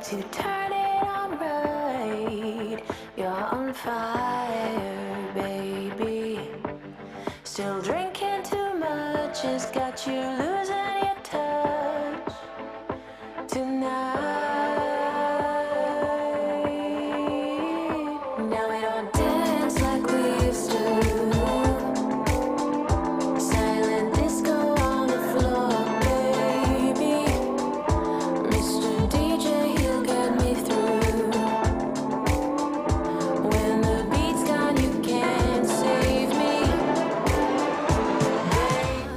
to turn it on right. You're on fire, baby. Still drinking too much, it's got you losing your touch tonight. Now we don't dance like we used to. Silent disco on the floor, baby. Mr. DJ, he'll get me through. When the beat's gone, you can't save me.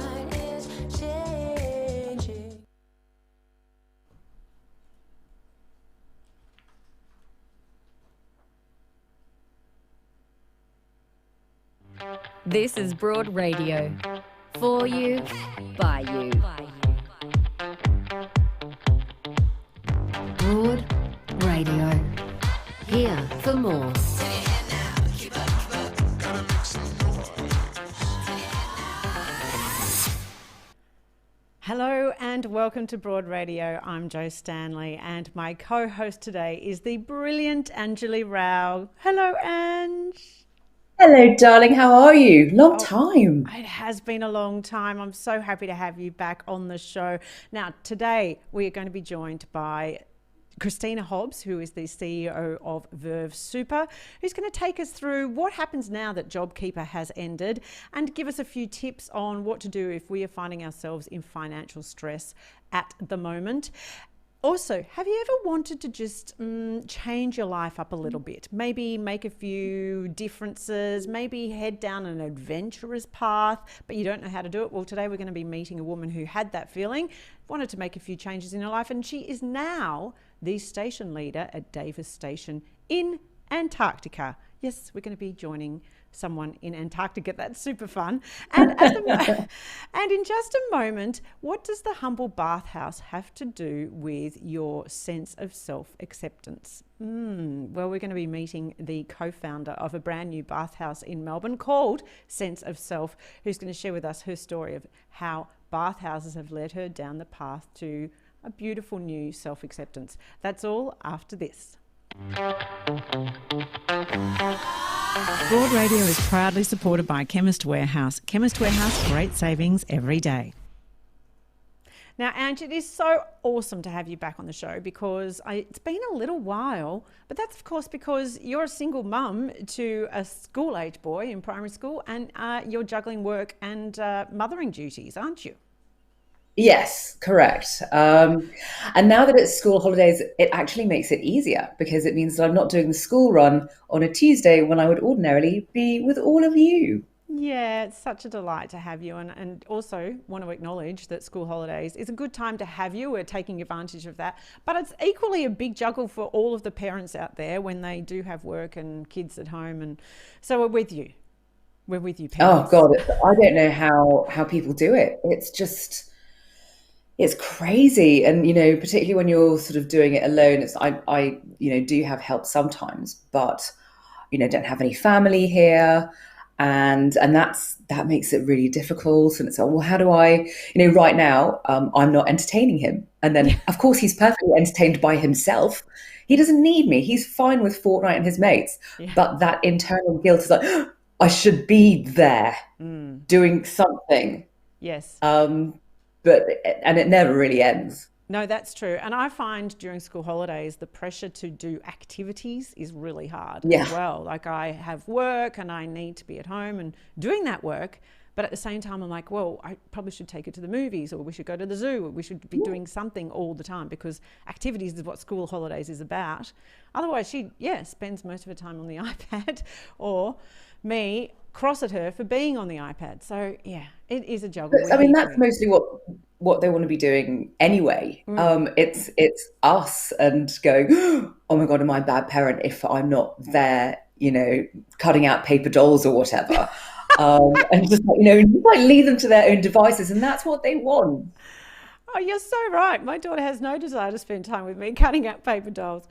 Heart is changing. This is Broad Radio. For you, by you. Broad Radio. Here for more. Hello and welcome to Broad Radio. I'm Jo Stanley and my co-host today is the brilliant Anjali Rao. Hello, Ange. Hello, darling. How are you? Long time. It has been a long time. I'm so happy to have you back on the show. Now, today we are going to be joined by Christina Hobbs, who is the CEO of Verve Super, who's going to take us through what happens now that Jobkeeper has ended and give us a few tips on what to do if we are finding ourselves in financial stress at the moment. Also, have you ever wanted to just change your life up a little bit? Maybe make a few differences, maybe head down an adventurous path, but you don't know how to do it? Well, today we're going to be meeting a woman who had that feeling, wanted to make a few changes in her life, and she is now the station leader at Davis Station in Antarctica. Yes, we're going to be joining someone in Antarctica. That's super fun. And and in just a moment, what does the humble bathhouse have to do with your sense of self-acceptance? Well, we're going to be meeting the co-founder of a brand new bathhouse in Melbourne called Sense of Self, who's going to share with us her story of how bathhouses have led her down the path to a beautiful new self-acceptance. That's all after this. Broad Radio is proudly supported by Chemist Warehouse. Chemist Warehouse, great savings every day. Now, Ange, it is so awesome to have you back on the show because it's been a little while, but that's of course because you're a single mum to a school-age boy in primary school and you're juggling work and mothering duties, aren't you? Yes, correct. And now that it's school holidays, it actually makes it easier because it means that I'm not doing the school run on a Tuesday when I would ordinarily be with all of you. Yeah, it's such a delight to have you, and also want to acknowledge that school holidays is a good time to have you. We're taking advantage of that, but it's equally a big juggle for all of the parents out there when they do have work and kids at home, and so we're with you. We're with you, parents. Oh God, I don't know how people do it. It's crazy. And, particularly when you're sort of doing it alone, I do have help sometimes, but, don't have any family here. And that makes it really difficult. And it's like, well, how do I, right now, I'm not entertaining him. And then of course he's perfectly entertained by himself. He doesn't need me. He's fine with Fortnite and his mates. Yeah. But that internal guilt is like, I should be there doing something. Yes. And it never really ends. No, that's true. And I find during school holidays, the pressure to do activities is really hard as well. Like I have work and I need to be at home and doing that work. But at the same time, I'm like, well, I probably should take it to the movies, or we should go to the zoo, or we should be doing something all the time because activities is what school holidays is about. Otherwise, she, spends most of her time on the iPad, or me cross at her for being on the iPad. So, it is a juggle. I mean, that's mostly what they want to be doing anyway. It's us and going, oh my God, am I a bad parent if I'm not there, cutting out paper dolls or whatever. And just leave them to their own devices, and that's what they want. Oh, you're so right. My daughter has no desire to spend time with me cutting out paper dolls.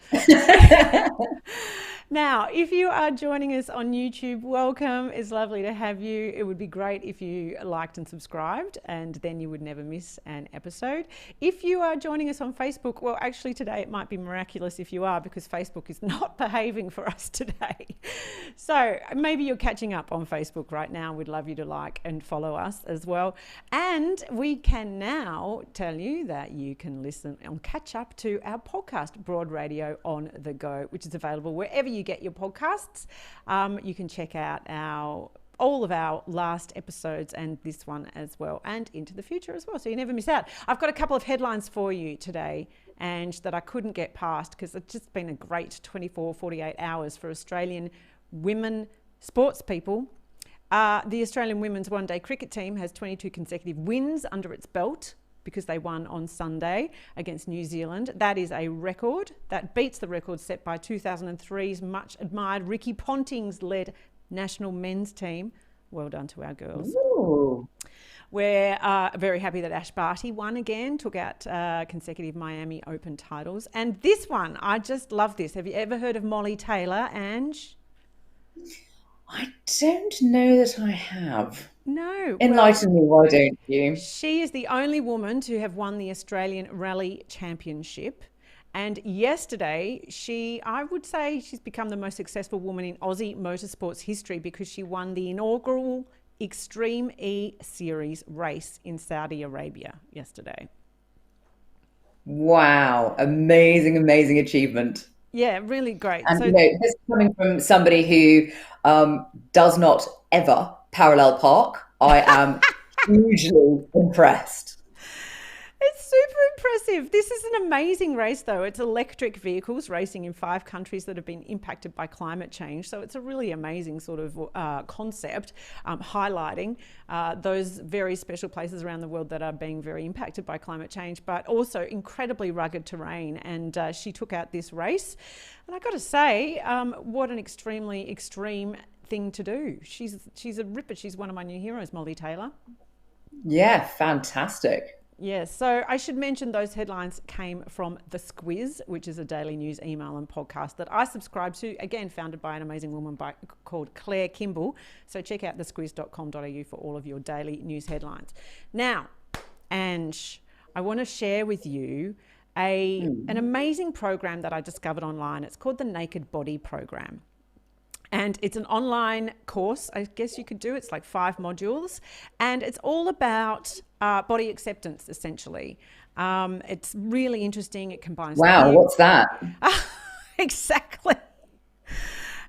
Now, if you are joining us on YouTube, welcome. It's lovely to have you. It would be great if you liked and subscribed, and then you would never miss an episode. If you are joining us on Facebook, well, actually today it might be miraculous if you are, because Facebook is not behaving for us today. So maybe you're catching up on Facebook right now. We'd love you to like and follow us as well. And we can now tell you that you can listen and catch up to our podcast, Broad Radio on the Go, which is available wherever you get your podcasts. You can check out all of our last episodes and this one as well, and into the future as well, so you never miss out. I've got a couple of headlines for you today, and that I couldn't get past because it's just been a great 48 hours for Australian women sports people. The Australian women's one-day cricket team has 22 consecutive wins under its belt, because they won on Sunday against New Zealand. That is a record. That beats the record set by 2003's much admired Ricky Ponting's led national men's team. Well done to our girls. Ooh. We're very happy that Ash Barty won again, took out consecutive Miami Open titles. And this one, I just love this. Have you ever heard of Molly Taylor, Ange? I don't know that I have. No. Enlighten me, why don't you? She is the only woman to have won the Australian Rally Championship. And yesterday, I would say she's become the most successful woman in Aussie motorsports history, because she won the inaugural Extreme E Series race in Saudi Arabia yesterday. Wow, amazing achievement. Yeah, really great. And this is coming from somebody who does not ever parallel park. I am hugely impressed. It's super impressive. This is an amazing race, though. It's electric vehicles racing in 5 countries that have been impacted by climate change. So it's a really amazing sort of concept, highlighting those very special places around the world that are being very impacted by climate change, but also incredibly rugged terrain. And she took out this race. And I got to say, what an extremely extreme thing to do. She's a ripper. She's one of my new heroes, Molly Taylor. Yeah, fantastic. Yes, so I should mention those headlines came from The Squiz, which is a daily news email and podcast that I subscribe to, again, founded by an amazing woman called Claire Kimball. So check out thesquiz.com.au for all of your daily news headlines. Now, Ange, I want to share with you an amazing program that I discovered online. It's called the Naked Body Program. And it's an online course, I guess you could do. It's like 5 modules. And it's all about body acceptance, essentially. It's really interesting. It combines... Wow, what's that? Exactly.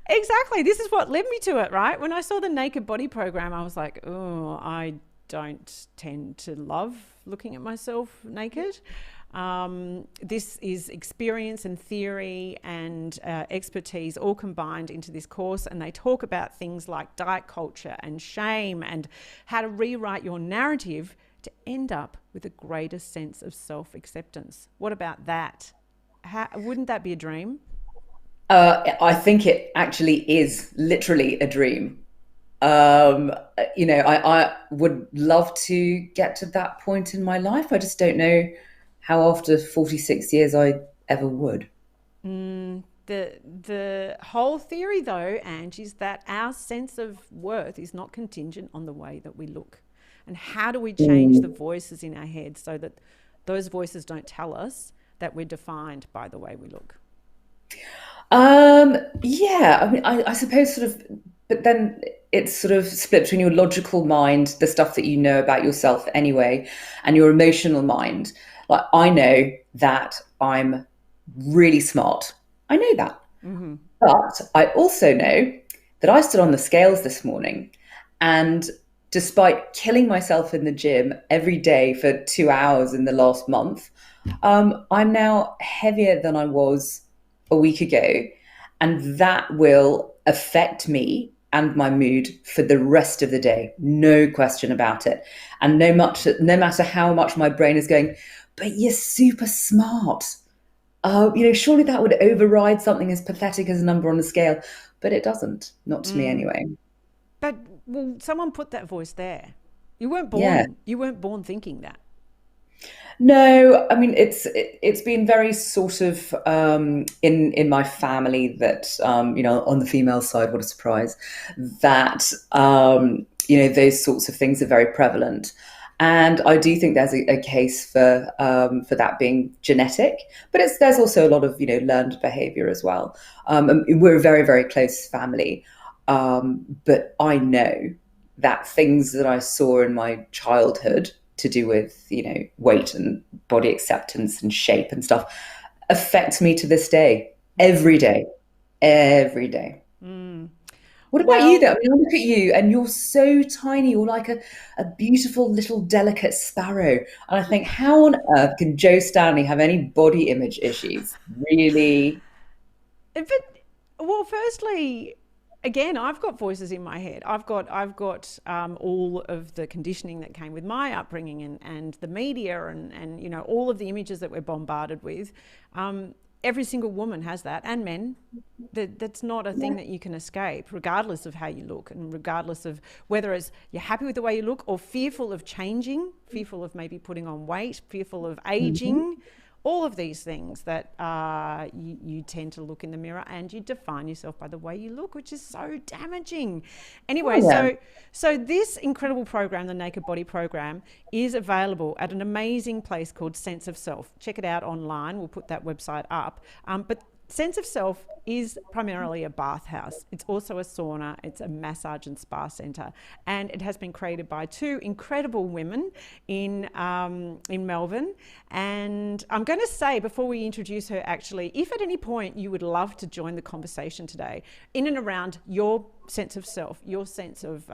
Exactly. This is what led me to it, right? When I saw the Naked Body Program, I was like, oh, I don't tend to love looking at myself naked. This is experience and theory and expertise all combined into this course, and they talk about things like diet culture and shame and how to rewrite your narrative to end up with a greater sense of self-acceptance. What about that? Wouldn't that be a dream? I think it actually is literally a dream. I would love to get to that point in my life. I just don't know how after 46 years I ever would. The whole theory, though, Ange, is that our sense of worth is not contingent on the way that we look. And how do we change the voices in our head so that those voices don't tell us that we're defined by the way we look? Yeah, I mean, I suppose sort of, but then it's sort of split between your logical mind, the stuff that you know about yourself anyway, and your emotional mind. Like, I know that I'm really smart. I know that. Mm-hmm. But I also know that I stood on the scales this morning, and despite killing myself in the gym every day for 2 hours in the last month, I'm now heavier than I was a week ago. And that will affect me and my mood for the rest of the day. No question about it. And no matter how much my brain is going, but you're super smart. Surely that would override something as pathetic as a number on a scale. But it doesn't. Not to me anyway. But someone put that voice there. You weren't born. Yeah. You weren't born thinking that. No, I mean it's been very sort of in my family that on the female side, what a surprise, that those sorts of things are very prevalent, and I do think there's a case for that being genetic, but there's also a lot of learned behavior as well. And we're a very very close family, but I know that things that I saw in my childhood to do with weight and body acceptance and shape and stuff affect me to this day, every day, every day. What about you Well, though? I mean, I look at you and you're so tiny. You're like a beautiful little delicate sparrow. And I think, how on earth can Joe Stanley have any body image issues? Really? but well, firstly, again, I've got voices in my head. I've got all of the conditioning that came with my upbringing and the media and all of the images that we're bombarded with. Every single woman has that, and men. That's not a thing that you can escape, regardless of how you look, and regardless of whether it's you're happy with the way you look or fearful of changing, fearful of maybe putting on weight, fearful of aging. All of these things that you tend to look in the mirror and you define yourself by the way you look, which is so damaging. Anyway, so this incredible program, the Naked Body program, is available at an amazing place called Sense of Self. Check it out online. We'll put that website up. But Sense of Self is primarily a bathhouse. It's also a sauna. It's a massage and spa centre, and it has been created by two incredible women in Melbourne. And I'm going to say before we introduce her, actually, if at any point you would love to join the conversation today in and around your sense of self, your sense of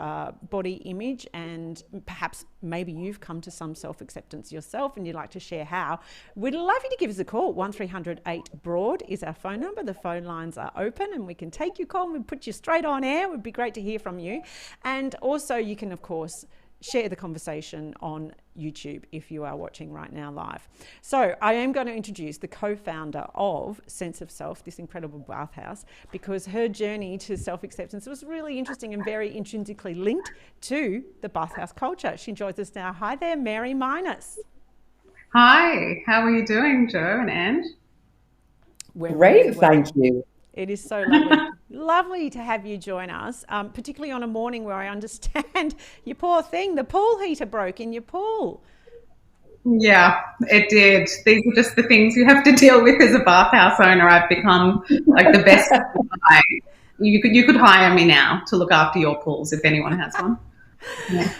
body image, and perhaps maybe you've come to some self-acceptance yourself and you'd like to share how, we'd love you to give us a call. 1300 8 Broad is our phone number. The phone lines are open and we can take your call and we'll put you straight on air. It would be great to hear from you. And also you can, of course, share the conversation on YouTube if you are watching right now live. So I am going to introduce the co-founder of Sense of Self, this incredible bathhouse, because her journey to self-acceptance was really interesting and very intrinsically linked to the bathhouse culture. She joins us now. Hi there, Mary Minas. Hi, how are you doing, Joe and Ange? We're Great, really well. thank you. It is so lovely, lovely to have you join us, particularly on a morning where I understand you poor thing, the pool heater broke in your pool. Yeah, it did. These are just the things you have to deal with as a bathhouse owner. I've become like the best guy. You could hire me now to look after your pools if anyone has one. Yeah.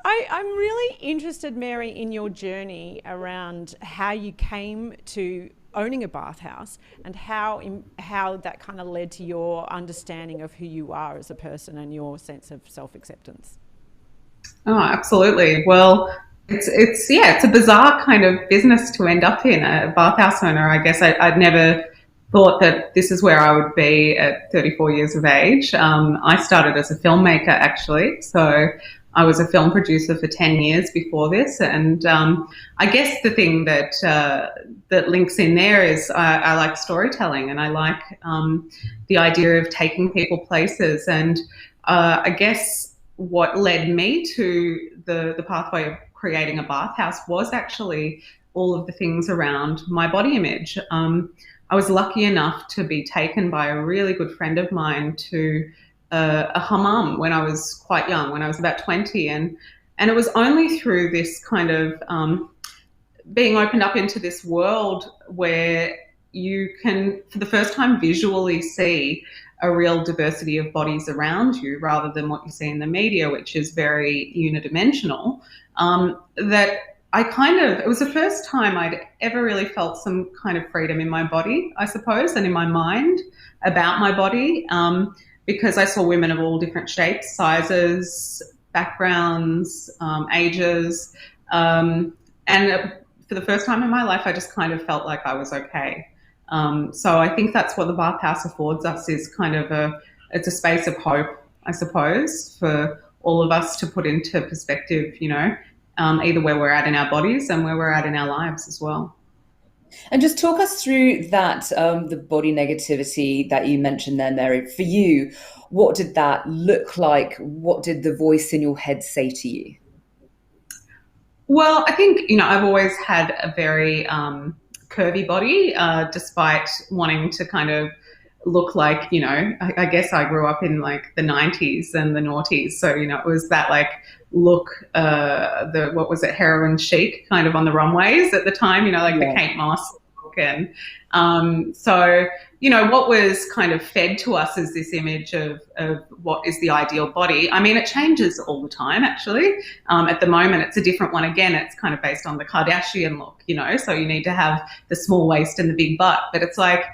I'm really interested, Mary, in your journey around how you came to owning a bathhouse and how that kind of led to your understanding of who you are as a person and your sense of self-acceptance. Oh, absolutely. Well, it's a bizarre kind of business to end up in, a bathhouse owner. I guess I'd never thought that this is where I would be at 34 years of age. I started as a filmmaker, actually. So I was a film producer for 10 years before this. And I guess the thing that links in there is I like storytelling, and I like the idea of taking people places. And I guess what led me to the pathway of creating a bathhouse was actually all of the things around my body image. I was lucky enough to be taken by a really good friend of mine to a hammam when I was quite young, when I was about 20. And it was only through this kind of being opened up into this world where you can, for the first time, visually see a real diversity of bodies around you rather than what you see in the media, which is very unidimensional, that it was the first time I'd ever really felt some kind of freedom in my body, I suppose, and in my mind about my body, because I saw women of all different shapes, sizes, backgrounds, ages, and for the first time in my life, I just kind of felt like I was okay. So I think that's what the bathhouse affords us, is kind of it's a space of hope, I suppose, for all of us to put into perspective, either where we're at in our bodies and where we're at in our lives as well. And just talk us through that, the body negativity that you mentioned there, Mary. For you, what did that look like? What did the voice in your head say to you? Well, I think, I've always had a very curvy body, despite wanting to kind of look like, I guess I grew up in like the 90s and the noughties. So, it was that like look, what was it, heroin chic kind of on the runways at the time, like the Kate Moss look. And so, what was kind of fed to us is this image of what is the ideal body. I mean, it changes all the time, actually. At the moment, it's a different one. Again, it's kind of based on the Kardashian look, so you need to have the small waist and the big butt. But it's like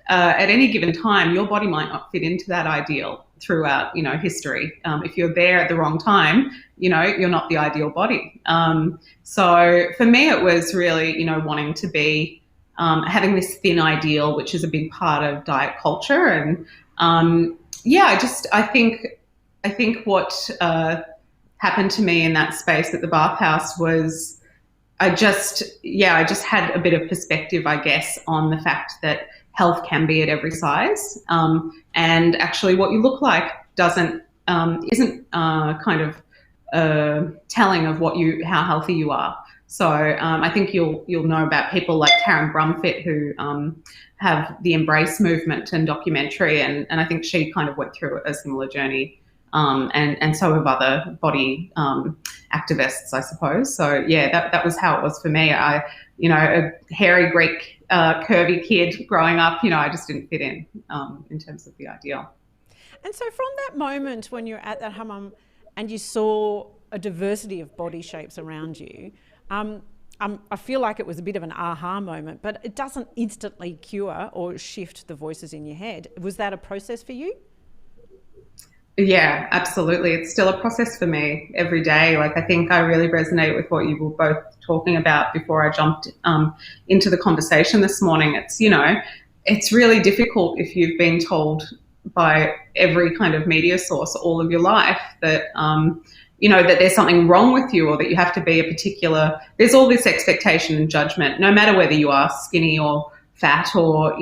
at any given time, your body might not fit into that ideal throughout, history. If you're there at the wrong time, you're not the ideal body. So for me, it was really, wanting to be having this thin ideal, which is a big part of diet culture. And I think what happened to me in that space at the bathhouse was I just had a bit of perspective, I guess, on the fact that health can be at every size, and actually what you look like isn't kind of telling of how healthy you are. So I think you'll know about people like Taryn Brumfitt who have the Embrace movement and documentary, and I think she kind of went through a similar journey, and so have other body activists, I suppose. So yeah, that was how it was for me. A hairy Greek curvy kid growing up, I just didn't fit in terms of the ideal. And so from that moment when you're at that hammam and you saw a diversity of body shapes around you, I feel like it was a bit of an aha moment, but it doesn't instantly cure or shift the voices in your head. Was that a process for you? Yeah, absolutely. It's still a process for me every day. Like, I think I really resonate with what you were both talking about before I jumped into the conversation this morning. It's, it's really difficult if you've been told by every kind of media source all of your life that, that there's something wrong with you or that you have to be a particular, there's all this expectation and judgment, no matter whether you are skinny or fat or,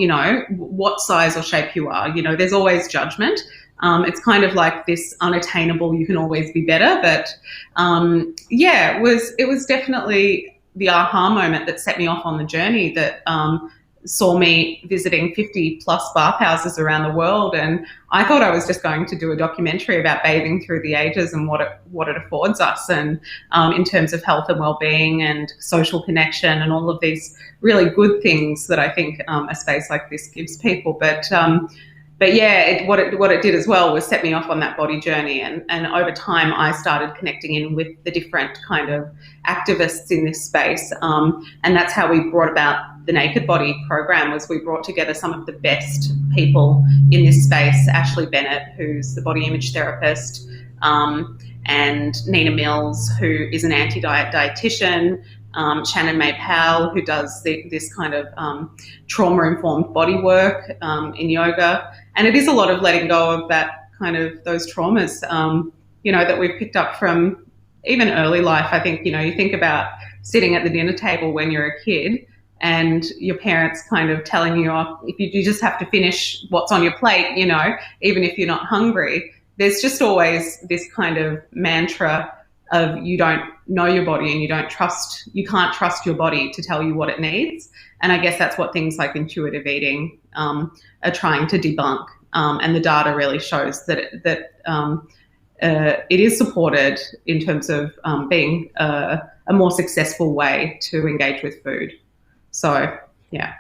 what size or shape you are, there's always judgment. It's kind of like this unattainable, you can always be better. But it was definitely the aha moment that set me off on the journey that saw me visiting 50 plus bathhouses around the world. And I thought I was just going to do a documentary about bathing through the ages and what it affords us, and in terms of health and well-being and social connection and all of these really good things that I think a space like this gives people. But yeah, what it did as well was set me off on that body journey, and over time I started connecting in with the different kind of activists in this space, and that's how we brought about the Naked Body program. Was we brought together some of the best people in this space, Ashley Bennett, who's the body image therapist, and Nina Mills, who is an anti-diet dietitian, Shannon May Powell, who does this kind of trauma-informed body work in yoga. And it is a lot of letting go of that kind of those traumas, that we've picked up from even early life. I think, you think about sitting at the dinner table when you're a kid and your parents kind of telling you, if you just have to finish what's on your plate, even if you're not hungry. There's just always this kind of mantra of you don't know your body and you can't trust your body to tell you what it needs. And I guess that's what things like intuitive eating are trying to debunk. And the data really shows that it is supported in terms of being a more successful way to engage with food. So, yeah.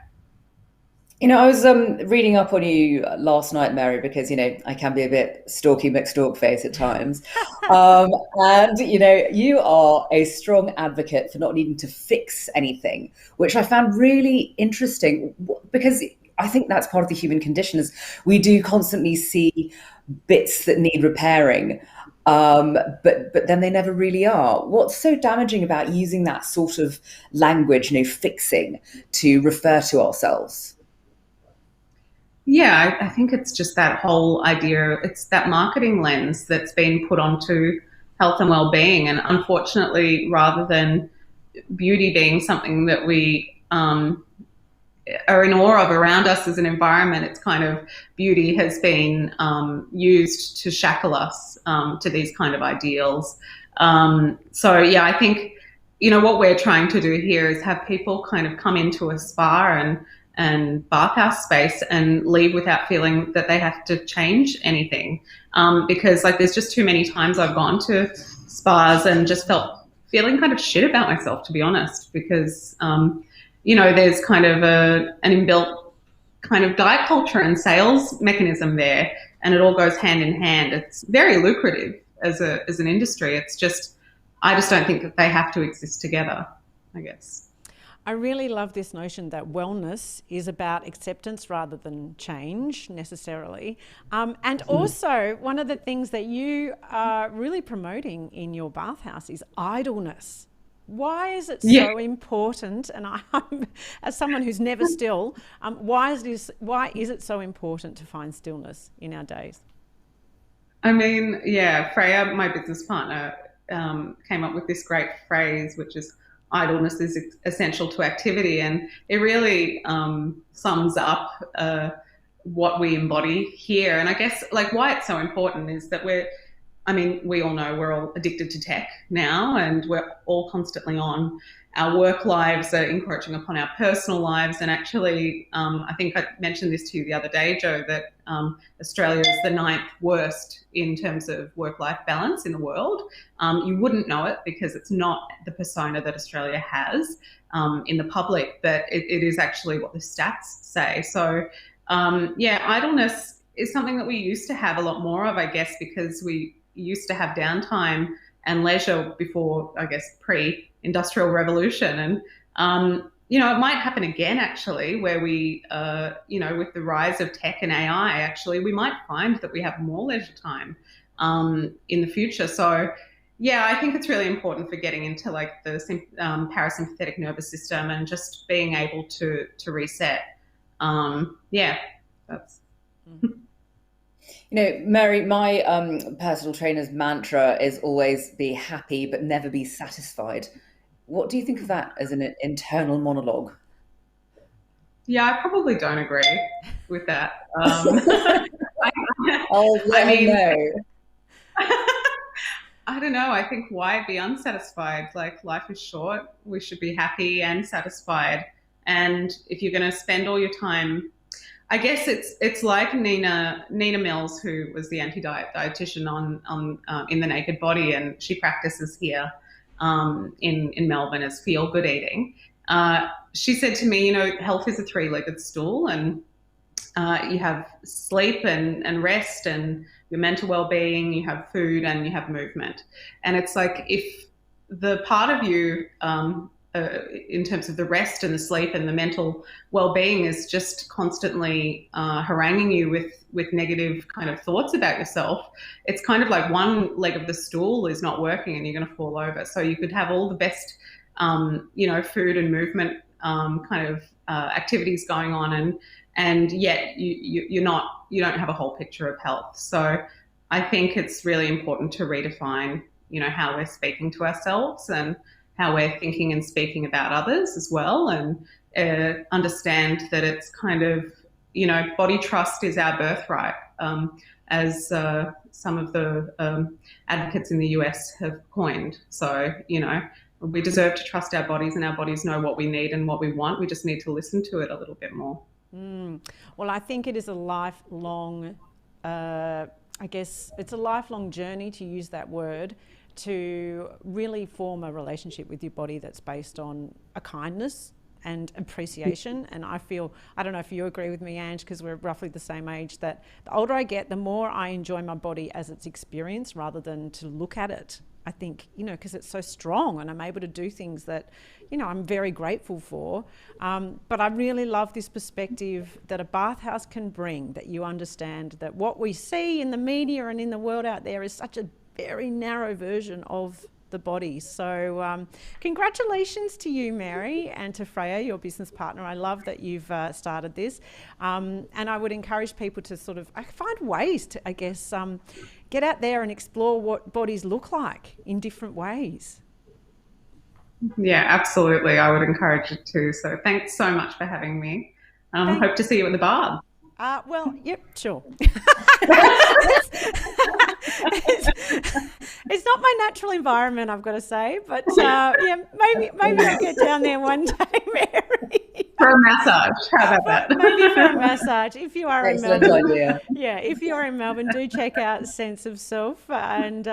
I was reading up on you last night, Mary, because, I can be a bit stalky McStalkface at times. And, you are a strong advocate for not needing to fix anything, which I found really interesting because I think that's part of the human condition is we do constantly see bits that need repairing, but then they never really are. What's so damaging about using that sort of language, fixing, to refer to ourselves? Yeah, I think it's just that whole idea, it's that marketing lens that's been put onto health and well-being. And unfortunately, rather than beauty being something that we are in awe of around us as an environment, it's kind of beauty has been used to shackle us to these kind of ideals. So yeah, I think what we're trying to do here is have people kind of come into a spa and bathhouse space and leave without feeling that they have to change anything. Because like there's just too many times I've gone to spas and just feeling kind of shit about myself, to be honest, because, there's kind of an inbuilt kind of diet culture and sales mechanism there, and it all goes hand in hand. It's very lucrative as an industry. It's just, I just don't think that they have to exist together, I guess. I really love this notion that wellness is about acceptance rather than change necessarily. And also, one of the things that you are really promoting in your bathhouse is idleness. Why is it so important? And I'm, as someone who's never still, why is it so important to find stillness in our days? I mean, Freya, my business partner, came up with this great phrase, which is idleness is essential to activity. And it really sums up what we embody here. And I guess like why it's so important is that we all know we're all addicted to tech now, and we're all constantly on. Our work lives are encroaching upon our personal lives. And actually, I think I mentioned this to you the other day, Joe, that Australia is the 9th worst in terms of work-life balance in the world. You wouldn't know it because it's not the persona that Australia has in the public, but it is actually what the stats say. So, idleness is something that we used to have a lot more of, I guess, because we used to have downtime and leisure before, I guess, pre-industrial revolution. And, it might happen again, actually, where we, with the rise of tech and AI, actually, we might find that we have more leisure time in the future. So, I think it's really important for getting into like the parasympathetic nervous system and just being able to reset. That's... Mary, my personal trainer's mantra is always be happy but never be satisfied. What do you think of that as an internal monologue? Yeah, I probably don't agree with that. I don't know. I think why be unsatisfied? Like life is short. We should be happy and satisfied. And if you're going to spend all your time, I guess it's like Nina Mills, who was the anti-dietitian on in the Naked Body, and she practices here in Melbourne as feel good eating. She said to me, health is a 3-legged stool, and you have sleep and rest and your mental well-being, you have food, and you have movement. And it's like if the part of you in terms of the rest and the sleep and the mental well-being is just constantly haranguing you with negative kind of thoughts about yourself, it's kind of like one leg of the stool is not working and you're going to fall over. So you could have all the best, food and movement kind of activities going on, and yet you don't have a whole picture of health. So I think it's really important to redefine, how we're speaking to ourselves and how we're thinking and speaking about others as well, and understand that it's kind of, body trust is our birthright, as some of the advocates in the US have coined. So, we deserve to trust our bodies, and our bodies know what we need and what we want. We just need to listen to it a little bit more. Well, I think it is a lifelong, it's a lifelong journey, to use that word, to really form a relationship with your body that's based on a kindness and appreciation. And I don't know if you agree with me, Ange, because we're roughly the same age, that the older I get, the more I enjoy my body as it's experienced rather than to look at it. I think, because it's so strong and I'm able to do things that, I'm very grateful for. But I really love this perspective that a bathhouse can bring, that you understand that what we see in the media and in the world out there is such a very narrow version of the body. So congratulations to you, Mary, and to Freya, your business partner. I love that you've started this. And I would encourage people to sort of find ways to, get out there and explore what bodies look like in different ways. Yeah, absolutely. I would encourage it too. So thanks so much for having me. Hope to see you at the bar. Well, yep, sure. It's not my natural environment, I've got to say, but yeah, maybe I'll get down there one day, Mary. For a massage. How about that? Maybe for a massage. If you are Excellent in Melbourne, idea. yeah, if you're in Melbourne, do check out Sense of Self, and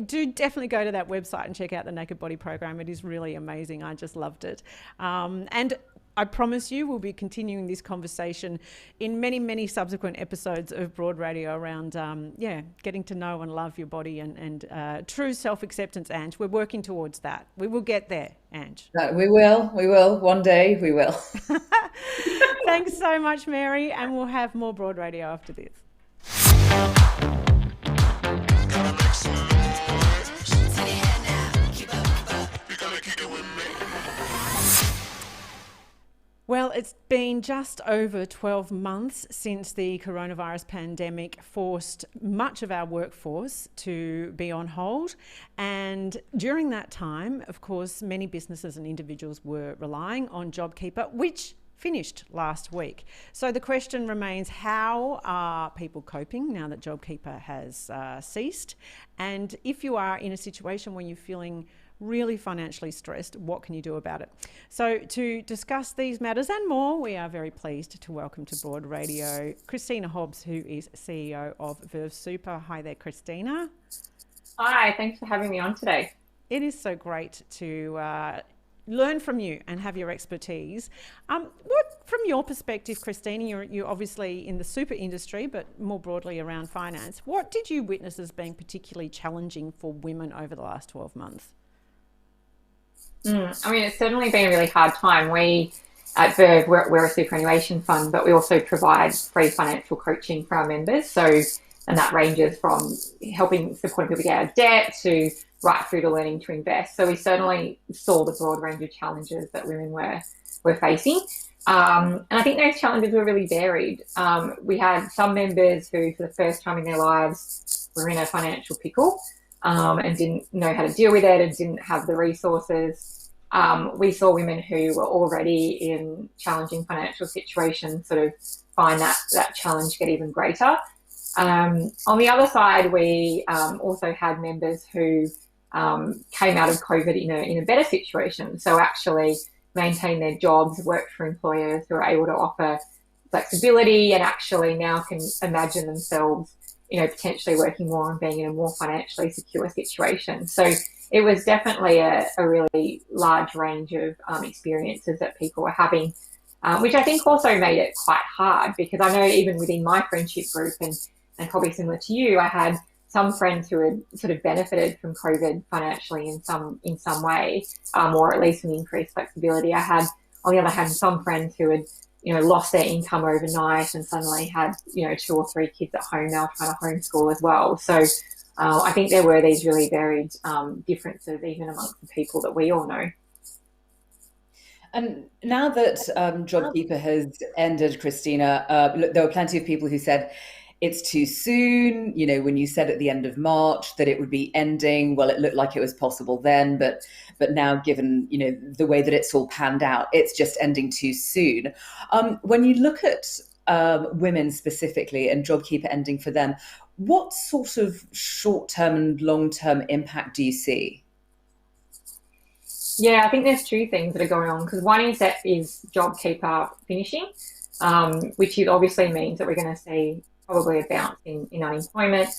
do definitely go to that website and check out the Naked Body program. It is really amazing. I just loved it, and I promise you we'll be continuing this conversation in many, many subsequent episodes of Broad Radio around, getting to know and love your body and true self-acceptance, Ange. We're working towards that. We will get there, Ange. We will. One day we will. Thanks so much, Mary, and we'll have more Broad Radio after this. Well, it's been just over 12 months since the coronavirus pandemic forced much of our workforce to be on hold. And during that time, of course, many businesses and individuals were relying on Jobkeeper, which finished last week. So the question remains, how are people coping now that Jobkeeper has ceased? And if you are in a situation where you're feeling really financially stressed, what can you do about it? So to discuss these matters and more, we are very pleased to welcome to Broad Radio Christina Hobbs, who is CEO of Verve Super. Hi there, Christina. Hi, thanks for having me on today. It is so great to learn from you and have your expertise. What, from your perspective, Christina, you're obviously in the super industry, but more broadly around finance, what did you witness as being particularly challenging for women over the last 12 months? I mean, it's certainly been a really hard time. We at Verve, we're a superannuation fund, but we also provide free financial coaching for our members. And that ranges from supporting people get out of debt to right through to learning to invest. So we certainly saw the broad range of challenges that women were facing. And I think those challenges were really varied. We had some members who, for the first time in their lives, were in a financial pickle and didn't know how to deal with it and didn't have the resources. We saw women who were already in challenging financial situations sort of find that challenge get even greater. On the other side, we also had members who came out of COVID in a better situation. So actually maintained their jobs, worked for employers who are able to offer flexibility and actually now can imagine themselves, potentially working more and being in a more financially secure situation. So it was definitely a really large range of experiences that people were having, which I think also made it quite hard, because I know even within my friendship group and probably similar to you, I had some friends who had sort of benefited from COVID financially in some way, or at least an increased flexibility. I had, on the other hand, some friends who had lost their income overnight and suddenly had 2 or 3 kids at home now trying to homeschool as well. So I think there were these really varied differences even amongst the people that we all know. And now that Jobkeeper has ended, Christina, look, there were plenty of people who said it's too soon. When you said at the end of March that it would be ending, well, it looked like it was possible then, but now, given the way that it's all panned out, it's just ending too soon. When you look at women specifically and Jobkeeper ending for them, what sort of short-term and long-term impact do you see? Yeah, I think there's 2 things that are going on, because one is Jobkeeper finishing, which obviously means that we're going to see probably a bounce in unemployment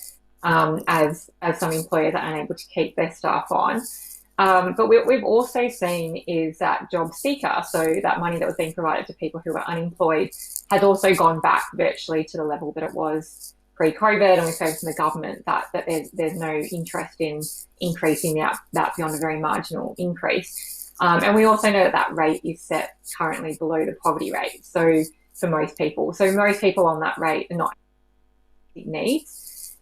as some employers are unable to keep their staff on. But what we've also seen is that job seeker, so that money that was being provided to people who were unemployed, has also gone back virtually to the level that it was pre-COVID, and we've heard from the government that there's no interest in increasing that beyond a very marginal increase. And we also know that rate is set currently below the poverty rate. So for most people on that rate are not needs,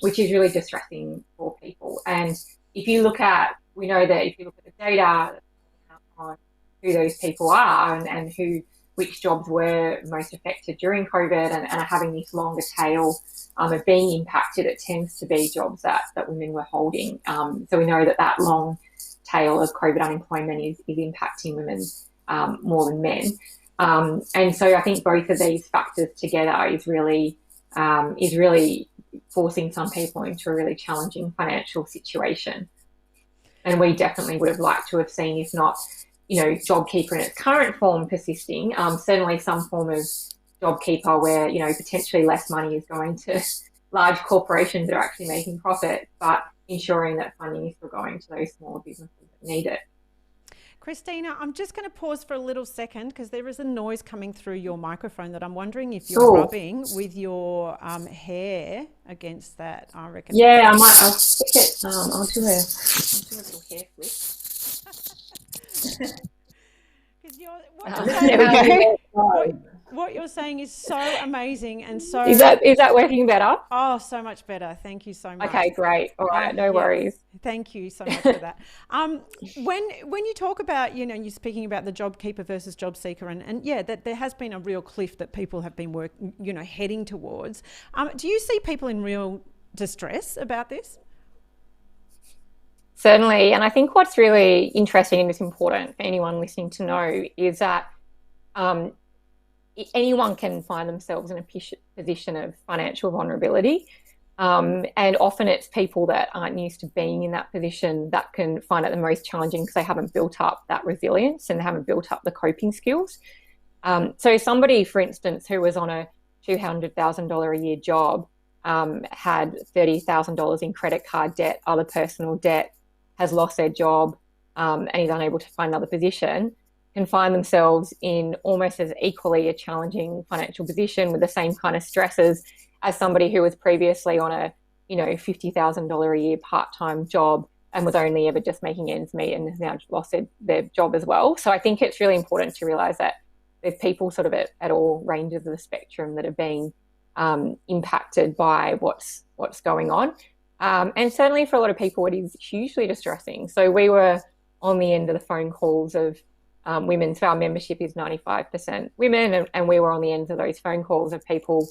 which is really distressing for people. And we know that if you look at the data on who those people are and which jobs were most affected during COVID and are having this longer tail of being impacted, it tends to be jobs that women were holding. So we know that long tail of COVID unemployment is impacting women more than men. And so I think both of these factors together is really forcing some people into a really challenging financial situation. And we definitely would have liked to have seen, if not, Jobkeeper in its current form persisting, certainly some form of Jobkeeper where, potentially less money is going to large corporations that are actually making profit, but ensuring that funding is still going to those smaller businesses that need it. Christina, I'm just going to pause for a little second because there is a noise coming through your microphone that I'm wondering if you're rubbing with your hair against that, I reckon. Yeah, I might. I'll stick it. I'll do a little hair flip. What you're saying is so amazing and so. Is that working better? Oh, so much better. Thank you so much. Okay, great. All right, no worries. Thank you so much for that. When you talk about, you're speaking about the Jobkeeper versus job seeker, and that there has been a real cliff that people have been heading towards. Do you see people in real distress about this? Certainly, and I think what's really interesting and is important for anyone listening to know is that anyone can find themselves in a position of financial vulnerability. And often it's people that aren't used to being in that position that can find it the most challenging because they haven't built up that resilience and they haven't built up the coping skills. So somebody, for instance, who was on a $200,000 a year job, had $30,000 in credit card debt, other personal debt, has lost their job, and is unable to find another position, can find themselves in almost as equally a challenging financial position with the same kind of stresses as somebody who was previously on a, $50,000 a year part-time job and was only ever just making ends meet and has now lost their job as well. So I think it's really important to realise that there's people sort of at all ranges of the spectrum that are being impacted by what's going on. And certainly for a lot of people, it is hugely distressing. So we were on the end of the phone calls of women. So our membership is 95% women, and we were on the ends of those phone calls of people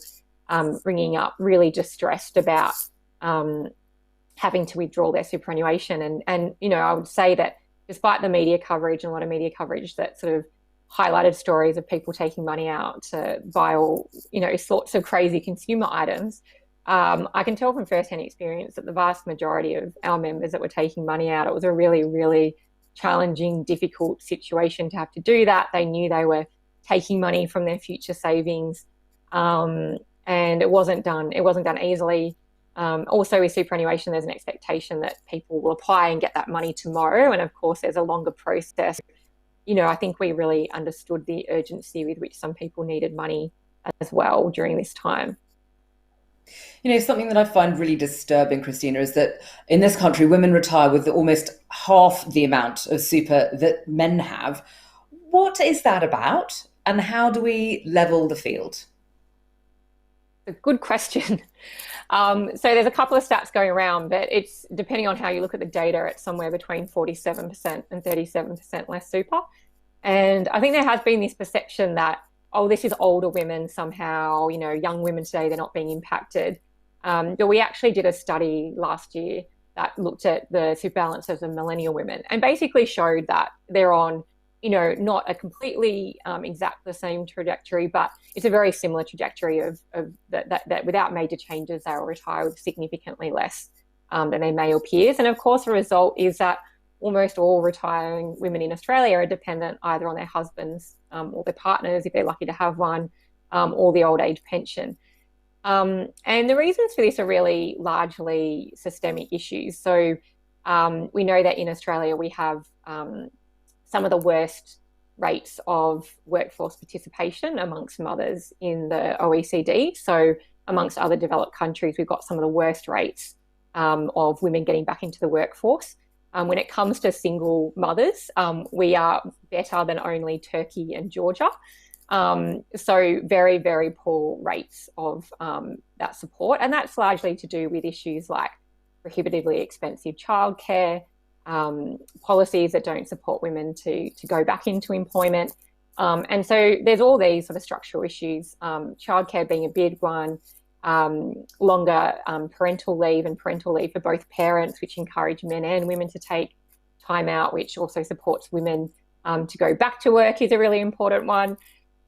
ringing up really distressed about having to withdraw their superannuation. And I would say that despite the media coverage and a lot of media coverage that sort of highlighted stories of people taking money out to buy all, sorts of crazy consumer items, I can tell from firsthand experience that the vast majority of our members that were taking money out, it was a really, really challenging, difficult situation to have to do that. They knew they were taking money from their future savings, and it wasn't done easily. Also with superannuation, there's an expectation that people will apply and get that money tomorrow, and of course there's a longer process. I think we really understood the urgency with which some people needed money as well during this time. Something that I find really disturbing, Christina, is that in this country, women retire with almost half the amount of super that men have. What is that about? And how do we level the field? A good question. So there's a couple of stats going around, but it's depending on how you look at the data, it's somewhere between 47% and 37% less super. And I think there has been this perception that, this is older women somehow, young women today, they're not being impacted. But we actually did a study last year that looked at the super balance of the millennial women and basically showed that they're on, not a completely exact the same trajectory, but it's a very similar trajectory of that without major changes, they will retire with significantly less than their male peers. And of course, the result is that almost all retiring women in Australia are dependent either on their husbands or their partners, if they're lucky to have one, or the old age pension. And the reasons for this are really largely systemic issues. So we know that in Australia we have some of the worst rates of workforce participation amongst mothers in the OECD. So amongst other developed countries, we've got some of the worst rates of women getting back into the workforce. When it comes to single mothers, we are better than only Turkey and Georgia. So very, very poor rates of that support. And that's largely to do with issues like prohibitively expensive childcare, policies that don't support women to go back into employment. And so there's all these sort of structural issues, childcare being a big one, longer parental leave for both parents, which encourage men and women to take time out, which also supports women to go back to work, is a really important one.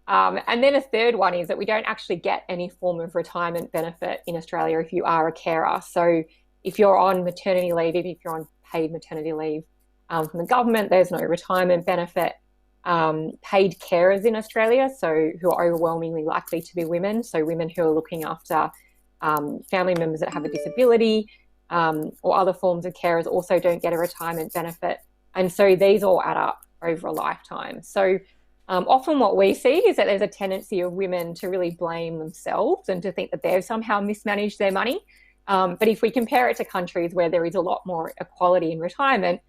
And then a third one is that we don't actually get any form of retirement benefit in Australia if you are a carer. So if you're on maternity leave, even if you're on paid maternity leave from the government, there's no retirement benefit. Paid carers in Australia, so who are overwhelmingly likely to be women, so women who are looking after family members that have a disability or other forms of carers also don't get a retirement benefit. And so these all add up over a lifetime. So often what we see is that there's a tendency of women to really blame themselves and to think that they've somehow mismanaged their money. But if we compare it to countries where there is a lot more equality in retirement,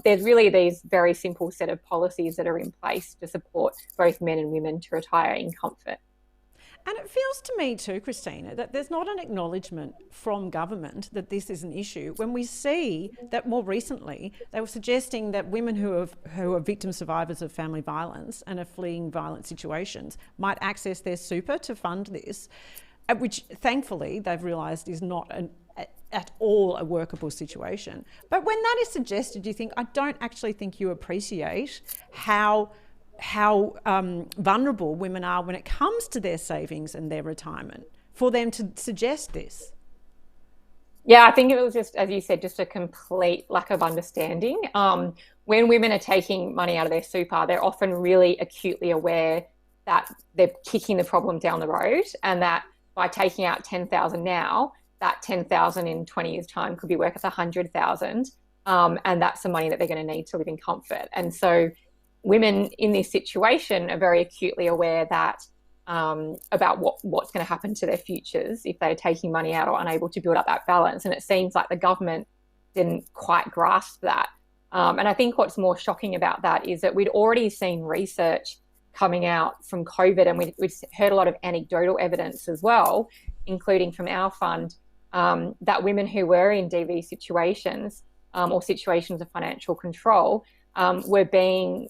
there's really these very simple set of policies that are in place to support both men and women to retire in comfort. And it feels to me too, Christina, that there's not an acknowledgement from government that this is an issue. When we see that more recently, they were suggesting that women who are victim survivors of family violence and are fleeing violent situations might access their super to fund this, which thankfully they've realised is not at all a workable situation. But when that is suggested, you think, I don't actually think you appreciate how vulnerable women are when it comes to their savings and their retirement, for them to suggest this. Yeah, I think it was just, as you said, just a complete lack of understanding. When women are taking money out of their super, they're often really acutely aware that they're kicking the problem down the road, and that by taking out 10,000 now, that 10,000 in 20 years' time could be worth 100,000, and that's the money that they're going to need to live in comfort. And so women in this situation are very acutely aware that about what's going to happen to their futures if they're taking money out or unable to build up that balance. And it seems like the government didn't quite grasp that. And I think what's more shocking about that is that we'd already seen research coming out from COVID, and we'd heard a lot of anecdotal evidence as well, including from our fund, that women who were in DV situations or situations of financial control were being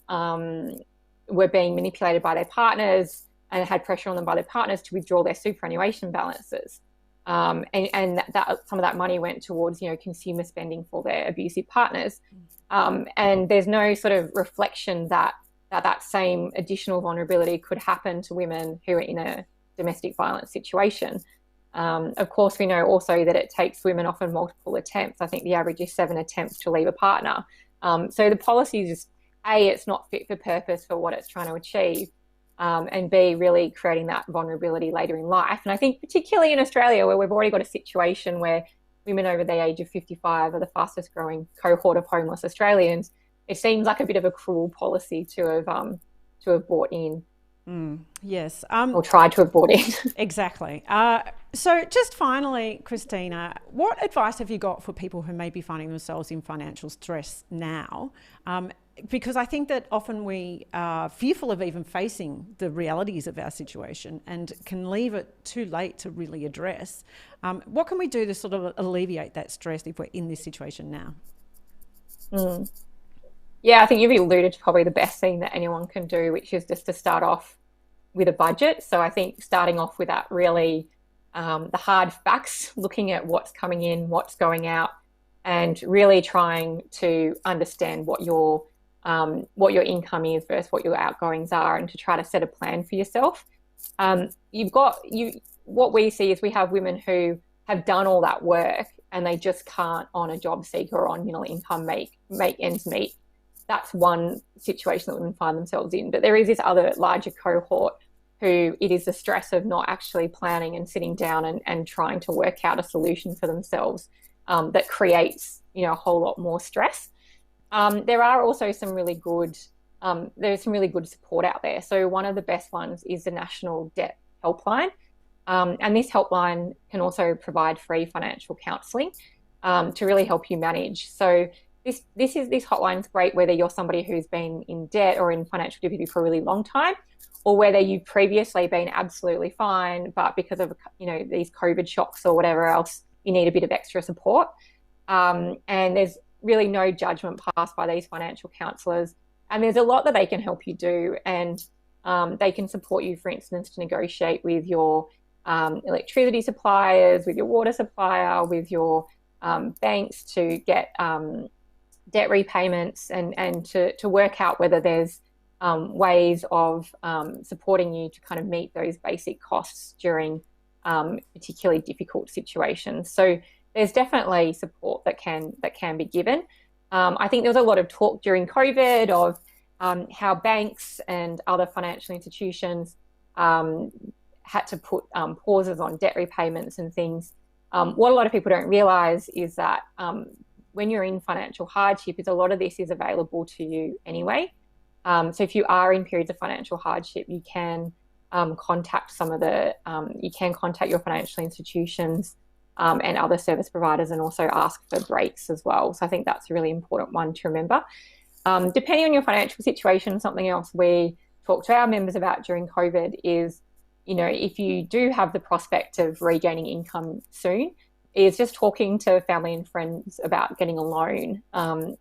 manipulated by their partners and had pressure on them by their partners to withdraw their superannuation balances. And that some of that money went towards, consumer spending for their abusive partners. And there's no sort of reflection that same additional vulnerability could happen to women who are in a domestic violence situation. Of course, we know also that it takes women often multiple attempts. I think the average is 7 attempts to leave a partner. So the policy is just, A, it's not fit for purpose for what it's trying to achieve, and B, really creating that vulnerability later in life. And I think particularly in Australia, where we've already got a situation where women over the age of 55 are the fastest growing cohort of homeless Australians, it seems like a bit of a cruel policy to have brought in. Yes. Or tried to have brought in. Exactly. So just finally, Christina, what advice have you got for people who may be finding themselves in financial stress now? Because I think that often we are fearful of even facing the realities of our situation and can leave it too late to really address. What can we do to sort of alleviate that stress if we're in this situation now? Yeah, I think you've alluded to probably the best thing that anyone can do, which is just to start off with a budget. So I think starting off with that really the hard facts, looking at what's coming in, what's going out, and really trying to understand what your income is versus what your outgoings are, and to try to set a plan for yourself. What we see is we have women who have done all that work and they just can't, on a job seeker or on minimal income, make ends meet. That's one situation that women find themselves in. But there is this other larger cohort who it is the stress of not actually planning and sitting down and trying to work out a solution for themselves that creates, a whole lot more stress. There are also some really good support out there. So one of the best ones is the National Debt Helpline. And this helpline can also provide free financial counselling to really help you manage. So this hotline is great whether you're somebody who's been in debt or in financial difficulty for a really long time, or whether you've previously been absolutely fine, but because of these COVID shocks or whatever else, you need a bit of extra support. And there's really no judgment passed by these financial counsellors, and there's a lot that they can help you do. And they can support you, for instance, to negotiate with your electricity suppliers, with your water supplier, with your banks to get debt repayments, and to work out whether there's ways of supporting you to kind of meet those basic costs during particularly difficult situations. So there's definitely support that can be given. I think there was a lot of talk during COVID of how banks and other financial institutions had to put pauses on debt repayments and things. What a lot of people don't realise is that when you're in financial hardship, is a lot of this is available to you anyway. So if you are in periods of financial hardship, you can contact you can contact your financial institutions and other service providers, and also ask for breaks as well. So I think that's a really important one to remember. Depending on your financial situation, something else we talk to our members about during COVID is, if you do have the prospect of regaining income soon, is just talking to family and friends about getting a loan.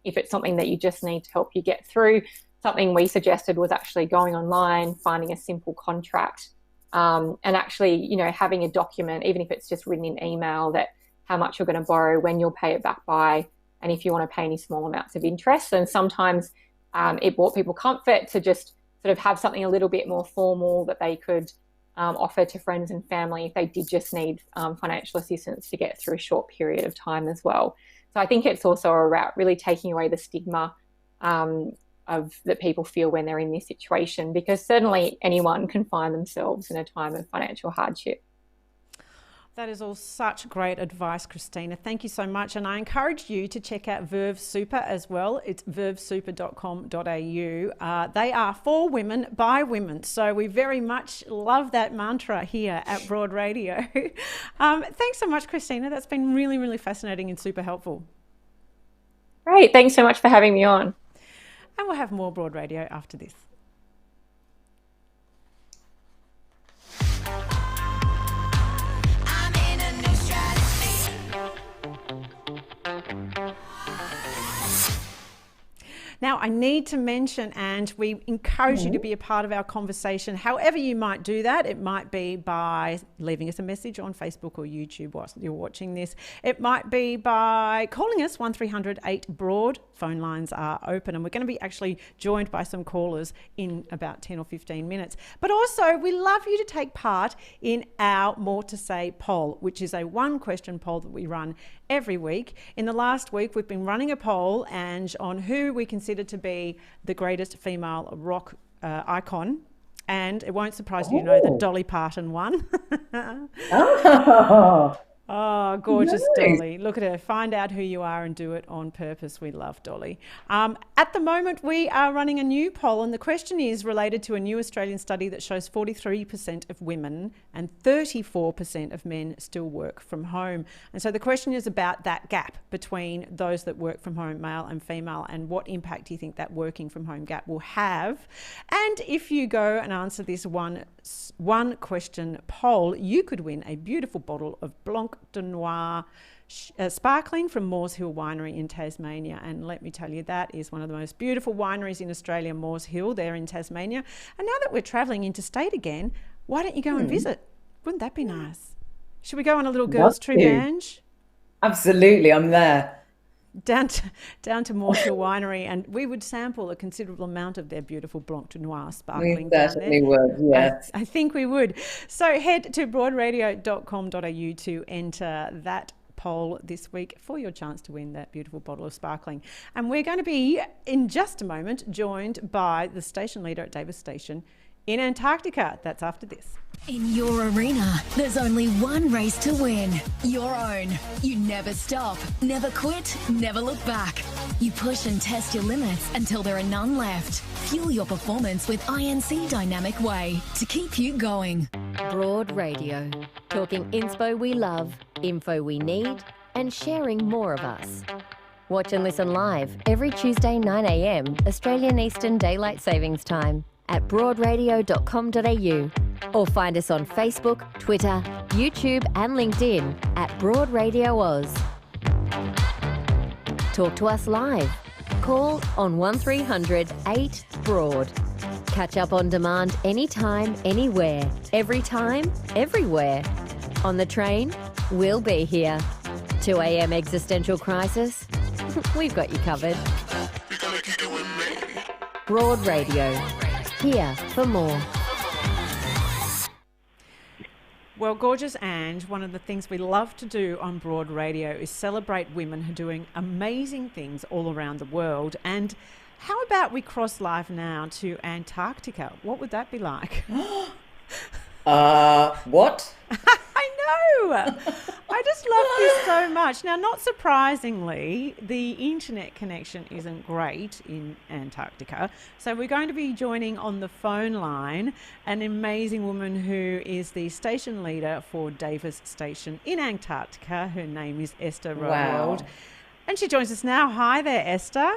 If it's something that you just need to help you get through, something we suggested was actually going online, finding a simple contract, and actually, having a document, even if it's just written in email, that how much you're going to borrow, when you'll pay it back by, and if you want to pay any small amounts of interest. And sometimes it brought people comfort to just sort of have something a little bit more formal that they could offer to friends and family if they did just need financial assistance to get through a short period of time as well. So I think it's also about really taking away the stigma that people feel when they're in this situation, because certainly anyone can find themselves in a time of financial hardship. That is all such great advice, Christina. Thank you so much. And I encourage you to check out Verve Super as well. It's vervesuper.com.au. They are for women, by women. So we very much love that mantra here at Broad Radio. Thanks so much, Christina. That's been really, really fascinating and super helpful. Great. Thanks so much for having me on. And we'll have more Broad Radio after this. Now, I need to mention, and we encourage you to be a part of our conversation. However you might do that, it might be by leaving us a message on Facebook or YouTube whilst you're watching this. It might be by calling us 1300 8BROAD. Phone lines are open, and we're going to be actually joined by some callers in about 10 or 15 minutes. But also, we love you to take part in our More to Say poll, which is a one-question poll that we run every week. In the last week, we've been running a poll and on who we consider to be the greatest female rock icon. And it won't surprise you to know that Dolly Parton won. Oh, gorgeous nice. Dolly. Look at her. Find out who you are and do it on purpose. We love Dolly. At the moment, we are running a new poll, and the question is related to a new Australian study that shows 43% of women and 34% of men still work from home. And so the question is about that gap between those that work from home, male and female, and what impact do you think that working from home gap will have? And if you go and answer this one question poll, you could win a beautiful bottle of Blanc de Noir sparkling from Moores Hill Winery in Tasmania. And let me tell you, that is one of the most beautiful wineries in Australia, Moores Hill, there in Tasmania. And now that we're travelling interstate again, why don't you go and visit? Wouldn't that be nice? Should we go on a little girls' trip, Ange? Absolutely, I'm there. Down to Moores Hill Winery, and we would sample a considerable amount of their beautiful Blanc de Noir sparkling. We certainly would, yes. I think we would. So head to broadradio.com.au to enter that poll this week for your chance to win that beautiful bottle of sparkling. And we're going to be, in just a moment, joined by the station leader at Davis Station in Antarctica. That's after this. In your arena, there's only one race to win. Your own. You never stop, never quit, never look back. You push and test your limits until there are none left. Fuel your performance with INC Dynamic Way to keep you going. Broad Radio. Talking inspo we love, info we need, and sharing more of us. Watch and listen live every Tuesday 9 a.m. Australian Eastern Daylight Savings Time at broadradio.com.au, or find us on Facebook, Twitter, YouTube and LinkedIn at Broad Radio Oz. Talk to us live. Call on 1300 8BROAD. Catch up on demand anytime, anywhere, every time, everywhere. On the train, we'll be here. 2 a.m. existential crisis, we've got you covered. Broad Radio. here for more. Well, gorgeous Ange, one of the things we love to do on Broad Radio is celebrate women who are doing amazing things all around the world. And how about we cross live now to Antarctica? What would that be like? What? I know. I just love this so much. Now, not surprisingly, the internet connection isn't great in Antarctica. So we're going to be joining on the phone line an amazing woman who is the station leader for Davis Station in Antarctica. Her name is Esther Rodewald. Wow. And she joins us now. Hi there, Esther.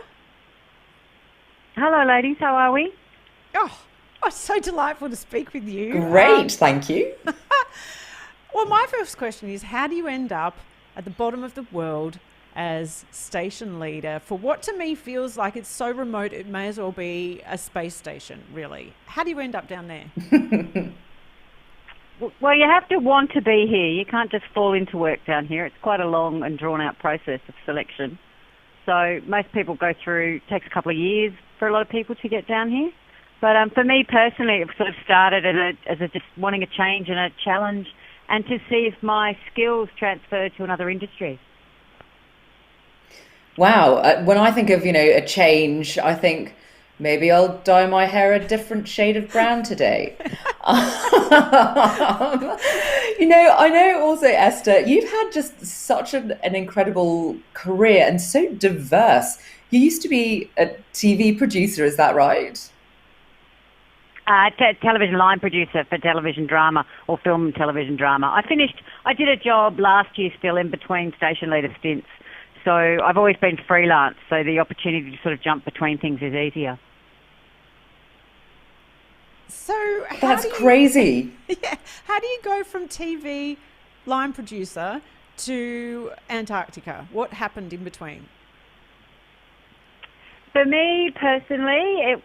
Hello, ladies. How are we? Oh, it's so delightful to speak with you. Great, thank you. Well, my first question is, how do you end up at the bottom of the world as station leader for what to me feels like it's so remote it may as well be a space station, really? How do you end up down there? Well, you have to want to be here. You can't just fall into work down here. It's quite a long and drawn-out process of selection. So most people go through, it takes a couple of years for a lot of people to get down here. But for me personally, it sort of started as a just wanting a change and a challenge, and to see if my skills transfer to another industry. Wow. When I think of, a change, I think maybe I'll dye my hair a different shade of brown today. I know also, Esther, you've had just such an incredible career and so diverse. You used to be a TV producer, is that right? Television line producer for television drama or film and television drama. I did a job last year still in between station leader stints. So I've always been freelance, so the opportunity to sort of jump between things is easier. So That's crazy. Yeah, how do you go from TV line producer to Antarctica? What happened in between? For me personally,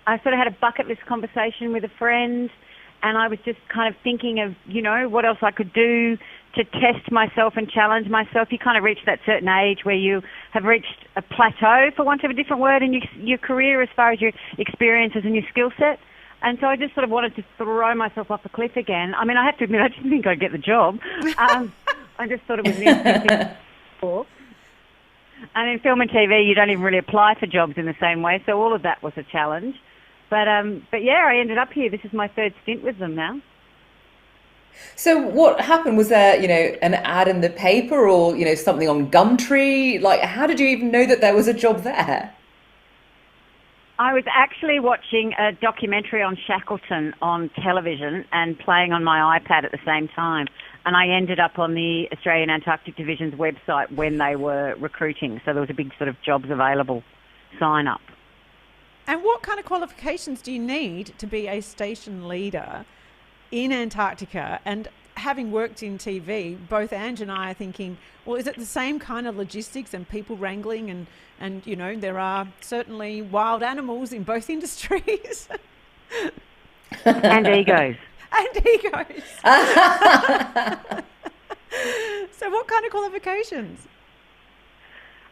I sort of had a bucket list conversation with a friend, and I was just kind of thinking of, what else I could do to test myself and challenge myself. You kind of reach that certain age where you have reached a plateau, for want of a different word, in your career as far as your experiences and your skill set. And so I just sort of wanted to throw myself off a cliff again. I mean, I have to admit, I didn't think I'd get the job. I just thought it was an instinct. And in film and TV, you don't even really apply for jobs in the same way. So all of that was a challenge. But yeah, I ended up here. This is my third stint with them now. So what happened? Was there, an ad in the paper or, something on Gumtree? Like, how did you even know that there was a job there? I was actually watching a documentary on Shackleton on television and playing on my iPad at the same time. And I ended up on the Australian Antarctic Division's website when they were recruiting. So there was a big sort of jobs available sign up. And what kind of qualifications do you need to be a station leader in Antarctica? And having worked in TV, both Ange and I are thinking, well, is it the same kind of logistics and people wrangling? And there are certainly wild animals in both industries. And egos. And egos. So what kind of qualifications?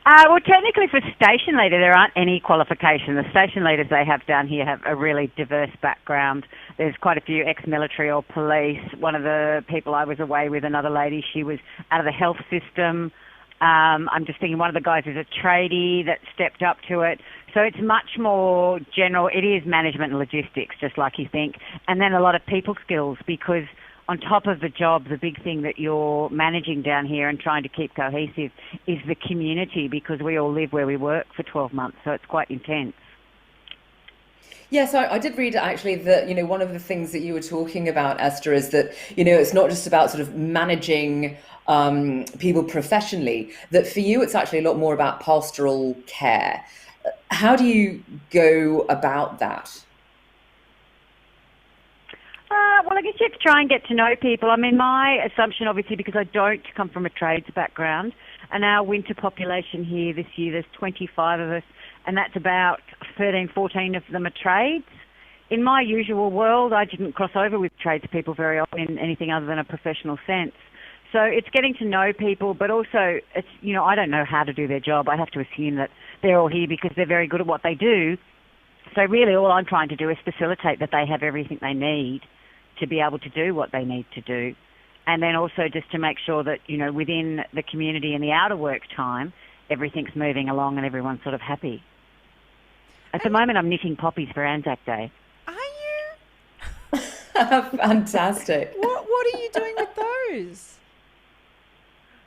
Well, technically for station leader, there aren't any qualifications. The station leaders they have down here have a really diverse background. There's quite a few ex-military or police. One of the people I was away with, another lady, she was out of the health system. I'm just thinking one of the guys is a tradie that stepped up to it. So it's much more general. It is management and logistics, just like you think. And then a lot of people skills, because on top of the job, the big thing that you're managing down here and trying to keep cohesive is the community, because we all live where we work for 12 months. So it's quite intense. Yes, I did read actually that, one of the things that you were talking about, Esther, is that, it's not just about sort of managing people professionally, that for you, it's actually a lot more about pastoral care. How do you go about that? Well, I guess you have to try and get to know people. I mean, my assumption, obviously, because I don't come from a trades background, and our winter population here this year, there's 25 of us, and that's about 13, 14 of them are trades. In my usual world, I didn't cross over with tradespeople very often in anything other than a professional sense. So it's getting to know people, but also it's, I don't know how to do their job. I have to assume that they're all here because they're very good at what they do. So really all I'm trying to do is facilitate that they have everything they need to be able to do what they need to do. And then also just to make sure that, you know, within the community and the outer work time, everything's moving along and everyone's sort of happy. At the moment, I'm knitting poppies for Anzac Day. Are you? Fantastic. What are you doing with those?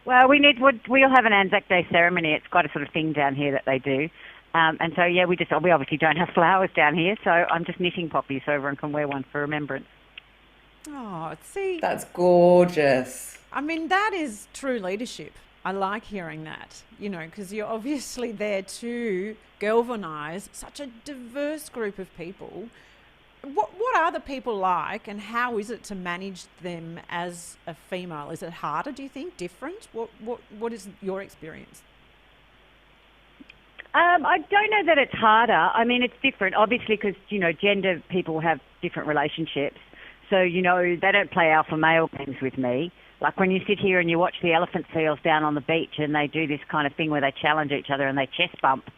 Well, we'll have an Anzac Day ceremony. It's quite a sort of thing down here that they do. And so, yeah, we obviously don't have flowers down here, so I'm just knitting poppies so everyone can wear one for remembrance. Oh, see. That's gorgeous. I mean, that is true leadership. I like hearing that, you know, because you're obviously there to galvanise such a diverse group of people. What are the people like, and how is it to manage them as a female? Is it harder, do you think? Different? What is your experience? I don't know that it's harder. I mean, it's different, obviously, because, you know, gender people have different relationships. So, you know, they don't play alpha male games with me. Like when you sit here and you watch the elephant seals down on the beach and they do this kind of thing where they challenge each other and they chest bump.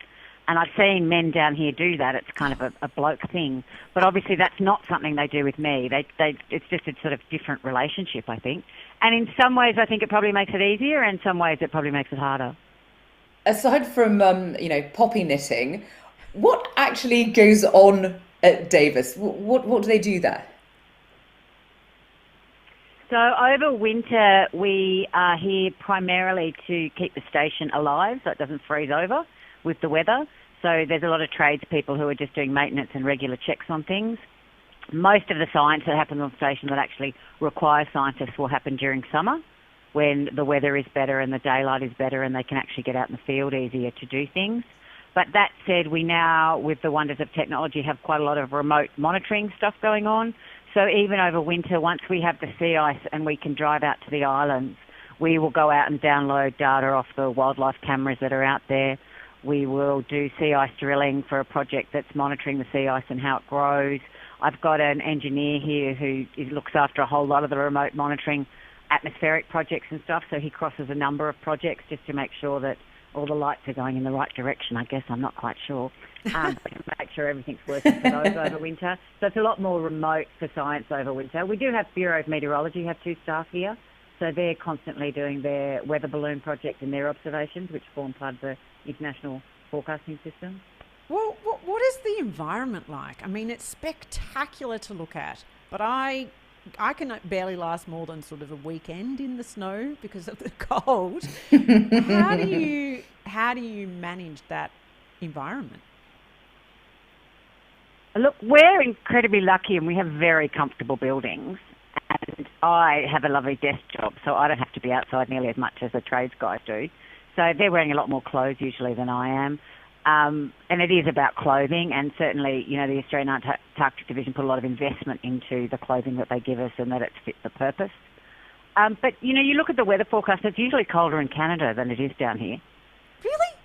And I've seen men down here do that. It's kind of a bloke thing. But obviously that's not something they do with me. It's just a sort of different relationship, I think. And in some ways, I think it probably makes it easier, and in some ways it probably makes it harder. Aside from, you know, poppy knitting, what actually goes on at Davis? What do they do there? So over winter, we are here primarily to keep the station alive so it doesn't freeze over with the weather. So there's a lot of tradespeople who are just doing maintenance and regular checks on things. Most of the science that happens on the station that actually requires scientists will happen during summer when the weather is better and the daylight is better and they can actually get out in the field easier to do things. But that said, we now, with the wonders of technology, have quite a lot of remote monitoring stuff going on. So even over winter, once we have the sea ice and we can drive out to the islands, we will go out and download data off the wildlife cameras that are out there. We will do sea ice drilling for a project that's monitoring the sea ice and how it grows. I've got an engineer here who looks after a whole lot of the remote monitoring atmospheric projects and stuff, so he crosses a number of projects just to make sure that all the lights are going in the right direction, I guess. I'm not quite sure. Make sure everything's working for those over winter. So it's a lot more remote for science over winter. We do have Bureau of Meteorology, have 2 staff here. So they're constantly doing their weather balloon project and their observations, which form part of the international forecasting system. Well, what is the environment like? I mean, it's spectacular to look at, but I can barely last more than sort of a weekend in the snow because of the cold. How do you manage that environment? Look, we're incredibly lucky and we have very comfortable buildings. And I have a lovely desk job, so I don't have to be outside nearly as much as the trades guys do. So they're wearing a lot more clothes usually than I am. And it is about clothing, and certainly, you know, the Australian Antarctic Division put a lot of investment into the clothing that they give us and that it's fit for purpose. But, you know, you look at the weather forecast, it's usually colder in Canada than it is down here. Really?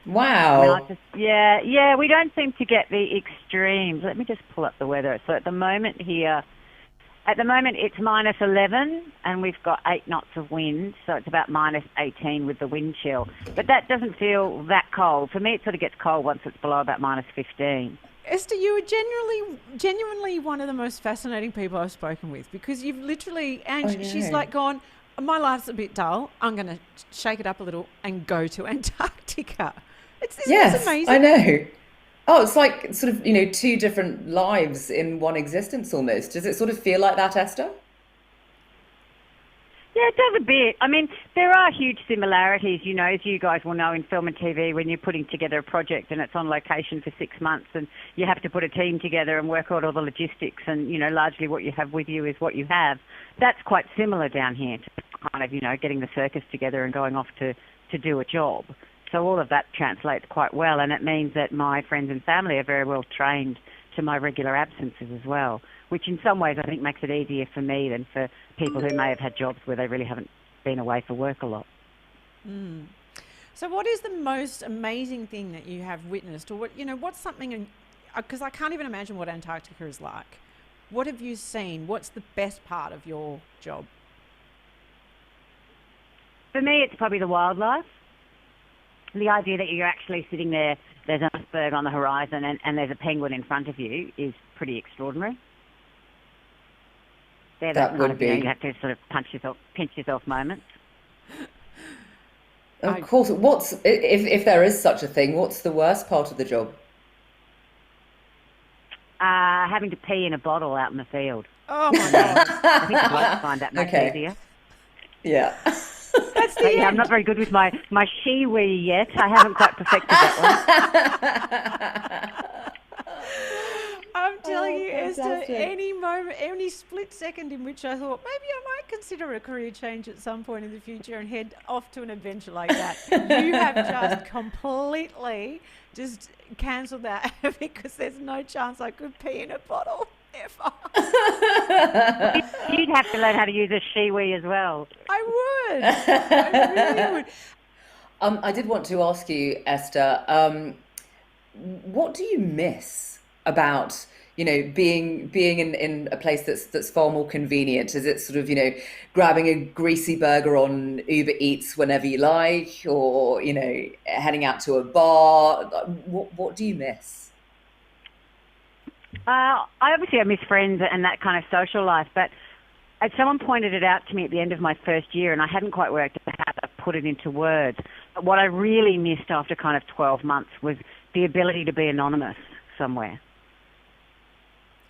Wow. Yeah, we don't seem to get the extremes. Let me just pull up the weather. So at the moment it's minus 11 and we've got 8 knots of wind, so it's about minus 18 with the wind chill. But that doesn't feel that cold. For me, it sort of gets cold once it's below about minus 15. Esther, you are genuinely one of the most fascinating people I've spoken with, because you've literally, and she's like gone, my life's a bit dull, I'm going to shake it up a little and go to Antarctica. It's amazing. I know. Oh, it's like sort of, you know, 2 different lives in one existence almost. Does it sort of feel like that, Esther? Yeah, it does a bit. I mean, there are huge similarities, you know, as you guys will know in film and TV, when you're putting together a project and it's on location for 6 months and you have to put a team together and work out all the logistics and, you know, largely what you have with you is what you have. That's quite similar down here to kind of, you know, getting the circus together and going off to do a job. So all of that translates quite well, and it means that my friends and family are very well trained to my regular absences as well, which in some ways I think makes it easier for me than for people who may have had jobs where they really haven't been away for work a lot. Mm. So what is the most amazing thing that you have witnessed, or what, you know, what's something, because I can't even imagine what Antarctica is like. What have you seen? What's the best part of your job? For me, it's probably the wildlife. The idea that you're actually sitting there, there's a iceberg on the horizon and there's a penguin in front of you is pretty extraordinary. They're that kind of, you have to sort of pinch yourself moments. Of course. If there is such a thing, what's the worst part of the job? Having to pee in a bottle out in the field. Oh my God. I think I'd like to find that much easier. Yeah. That's the end. I'm not very good with my shiwi yet. I haven't quite perfected that one. I'm telling you, Esther, any moment, any split second in which I thought maybe I might consider a career change at some point in the future and head off to an adventure like that, you have just completely just cancelled that because there's no chance I could pee in a bottle ever. You'd have to learn how to use a shiwi as well. I would. I really would. I did want to ask you, Esther, what do you miss about, being in a place that's far more convenient? Is it sort of, grabbing a greasy burger on Uber Eats whenever you like, or, heading out to a bar? What do you miss? I miss friends and that kind of social life, but someone pointed it out to me at the end of my first year, and I hadn't quite worked out how to put it into words. But what I really missed after kind of 12 months was the ability to be anonymous somewhere.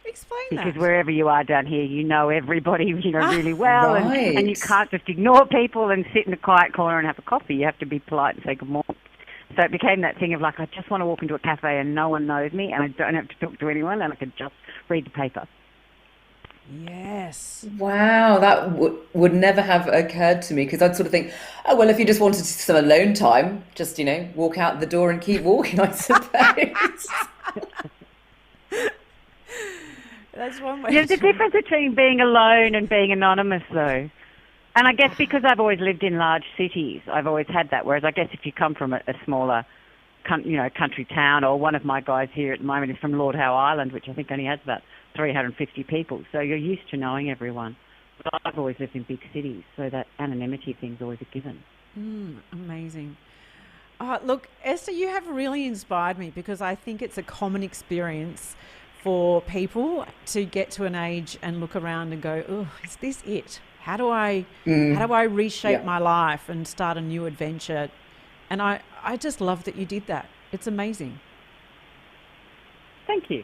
Explain that. Because wherever you are down here, you know everybody, really well, right. and you can't just ignore people and sit in a quiet corner and have a coffee. You have to be polite and say good morning. So it became that thing of like, I just want to walk into a cafe and no one knows me and I don't have to talk to anyone and I can just read the paper. Yes. Wow, that would never have occurred to me, because I'd sort of think, oh, well, if you just wanted some alone time, just, walk out the door and keep walking, I suppose. That's one way. There's a difference between being alone and being anonymous, though. And I guess because I've always lived in large cities, I've always had that. Whereas I guess if you come from a smaller, country town, or one of my guys here at the moment is from Lord Howe Island, which I think only has about 350 people. So you're used to knowing everyone. But I've always lived in big cities, so that anonymity thing's always a given. Amazing. Look, Esther, you have really inspired me, because I think it's a common experience for people to get to an age and look around and go, oh, is this it? How do I reshape my life and start a new adventure? And I just love that you did that. It's amazing. Thank you.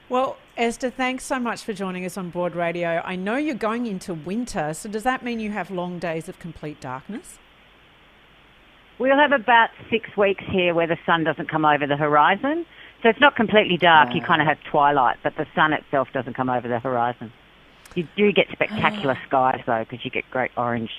Well, Esther, thanks so much for joining us on Broad Radio. I know you're going into winter, so does that mean you have long days of complete darkness? We'll have about 6 weeks here where the sun doesn't come over the horizon. So it's not completely dark. You kind of have twilight, but the sun itself doesn't come over the horizon. You do get spectacular skies, though, because you get great orange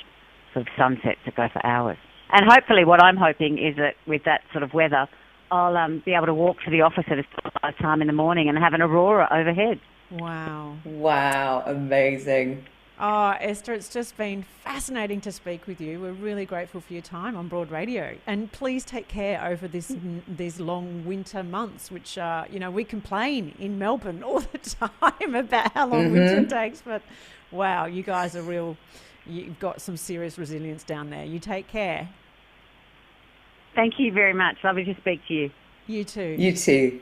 sort of sunsets that go for hours. And hopefully what I'm hoping is that with that sort of weather, I'll be able to walk to the office at a time in the morning and have an aurora overhead. Wow. Wow, amazing. Oh, Esther, it's just been fascinating to speak with you. We're really grateful for your time on Broad Radio. And please take care over these long winter months, which, we complain in Melbourne all the time about how long winter takes. But, wow, you guys are you've got some serious resilience down there. You take care. Thank you very much. Lovely to speak to you. You too. You too.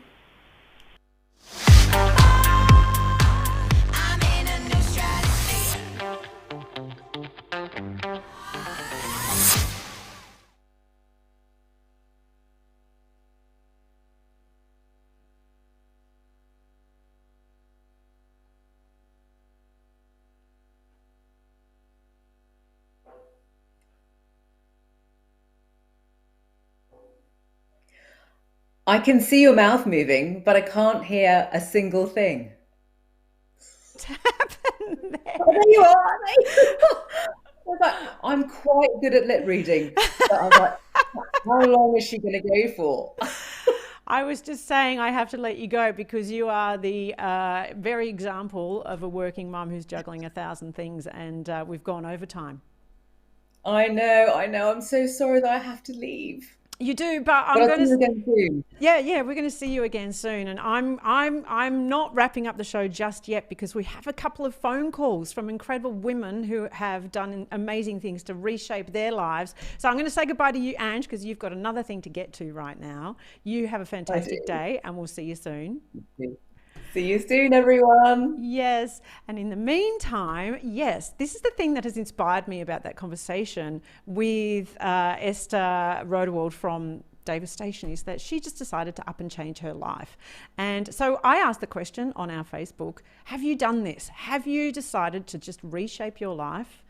I can see your mouth moving, but I can't hear a single thing. What's happened there? Oh, there you are. I was like, I'm quite good at lip reading. But I was like, how long is she going to go for? I was just saying I have to let you go because you are the very example of a working mum who's juggling 1,000 things, and we've gone overtime. I know. I'm so sorry that I have to leave. You do, but But I'll see you again soon. Yeah, we're going to see you again soon, and I'm not wrapping up the show just yet because we have a couple of phone calls from incredible women who have done amazing things to reshape their lives. So I'm going to say goodbye to you, Ange, because you've got another thing to get to right now. You have a fantastic day, and we'll see you soon. See you soon, everyone. Yes. And in the meantime, yes, this is the thing that has inspired me about that conversation with Esther Rodewald from Davis Station, is that she just decided to up and change her life. And so I asked the question on our Facebook, have you done this? Have you decided to just reshape your life?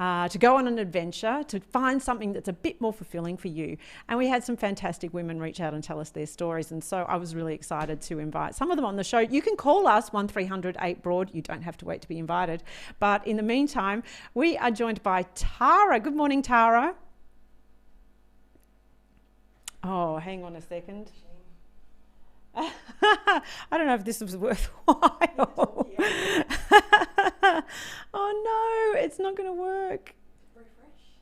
To go on an adventure, to find something that's a bit more fulfilling for you. And we had some fantastic women reach out and tell us their stories. And so I was really excited to invite some of them on the show. You can call us 1300 8 Broad. You don't have to wait to be invited. But in the meantime, we are joined by Tara. Good morning, Tara. Oh, hang on a second. I don't know if this was worthwhile. Oh no, it's not going to work.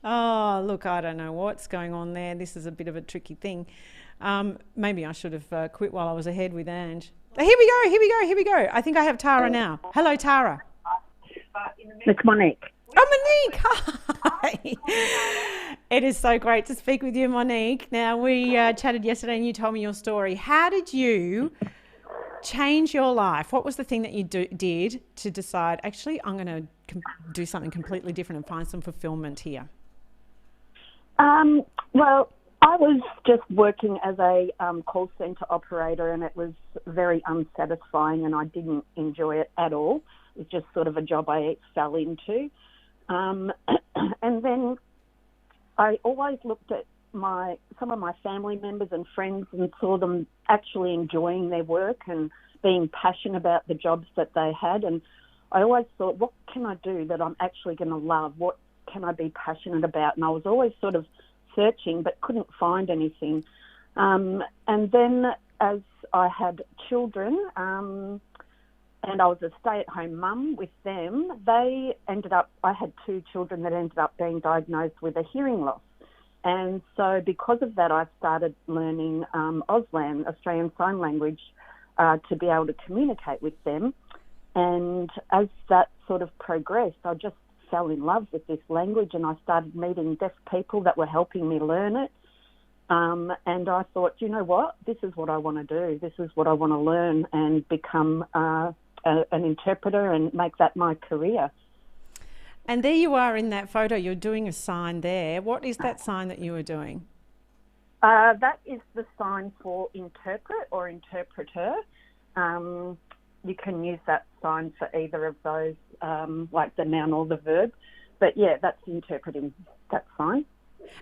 Oh, look, I don't know what's going on there. This is a bit of a tricky thing. Maybe I should have quit while I was ahead with Ange. Here we go. I think I have Tara now. Hello, Tara. It's Monique. Oh, Monique, hi. It is so great to speak with you, Monique. Now, we chatted yesterday and you told me your story. How did you change your life? What was the thing that you did to decide, actually, I'm going to do something completely different and find some fulfillment here? Well, I was just working as a call centre operator, and it was very unsatisfying, and I didn't enjoy it at all. It was just sort of a job I fell into. And then I always looked at some of my family members and friends and saw them actually enjoying their work and being passionate about the jobs that they had. And I always thought, what can I do that I'm actually going to love? What can I be passionate about? And I was always sort of searching but couldn't find anything. And then as I had children, and I was a stay-at-home mum with them, I had two children that ended up being diagnosed with a hearing loss. And so because of that, I started learning Auslan, Australian Sign Language, to be able to communicate with them. And as that sort of progressed, I just fell in love with this language, and I started meeting deaf people that were helping me learn it. And I thought, you know what, this is what I want to do. This is what I want to learn and become an interpreter and make that my career. And there you are in that photo. You're doing a sign there. What is that sign that you were doing? That is the sign for interpret or interpreter. You can use that sign for either of those, like the noun or the verb. But yeah, that's interpreting that sign.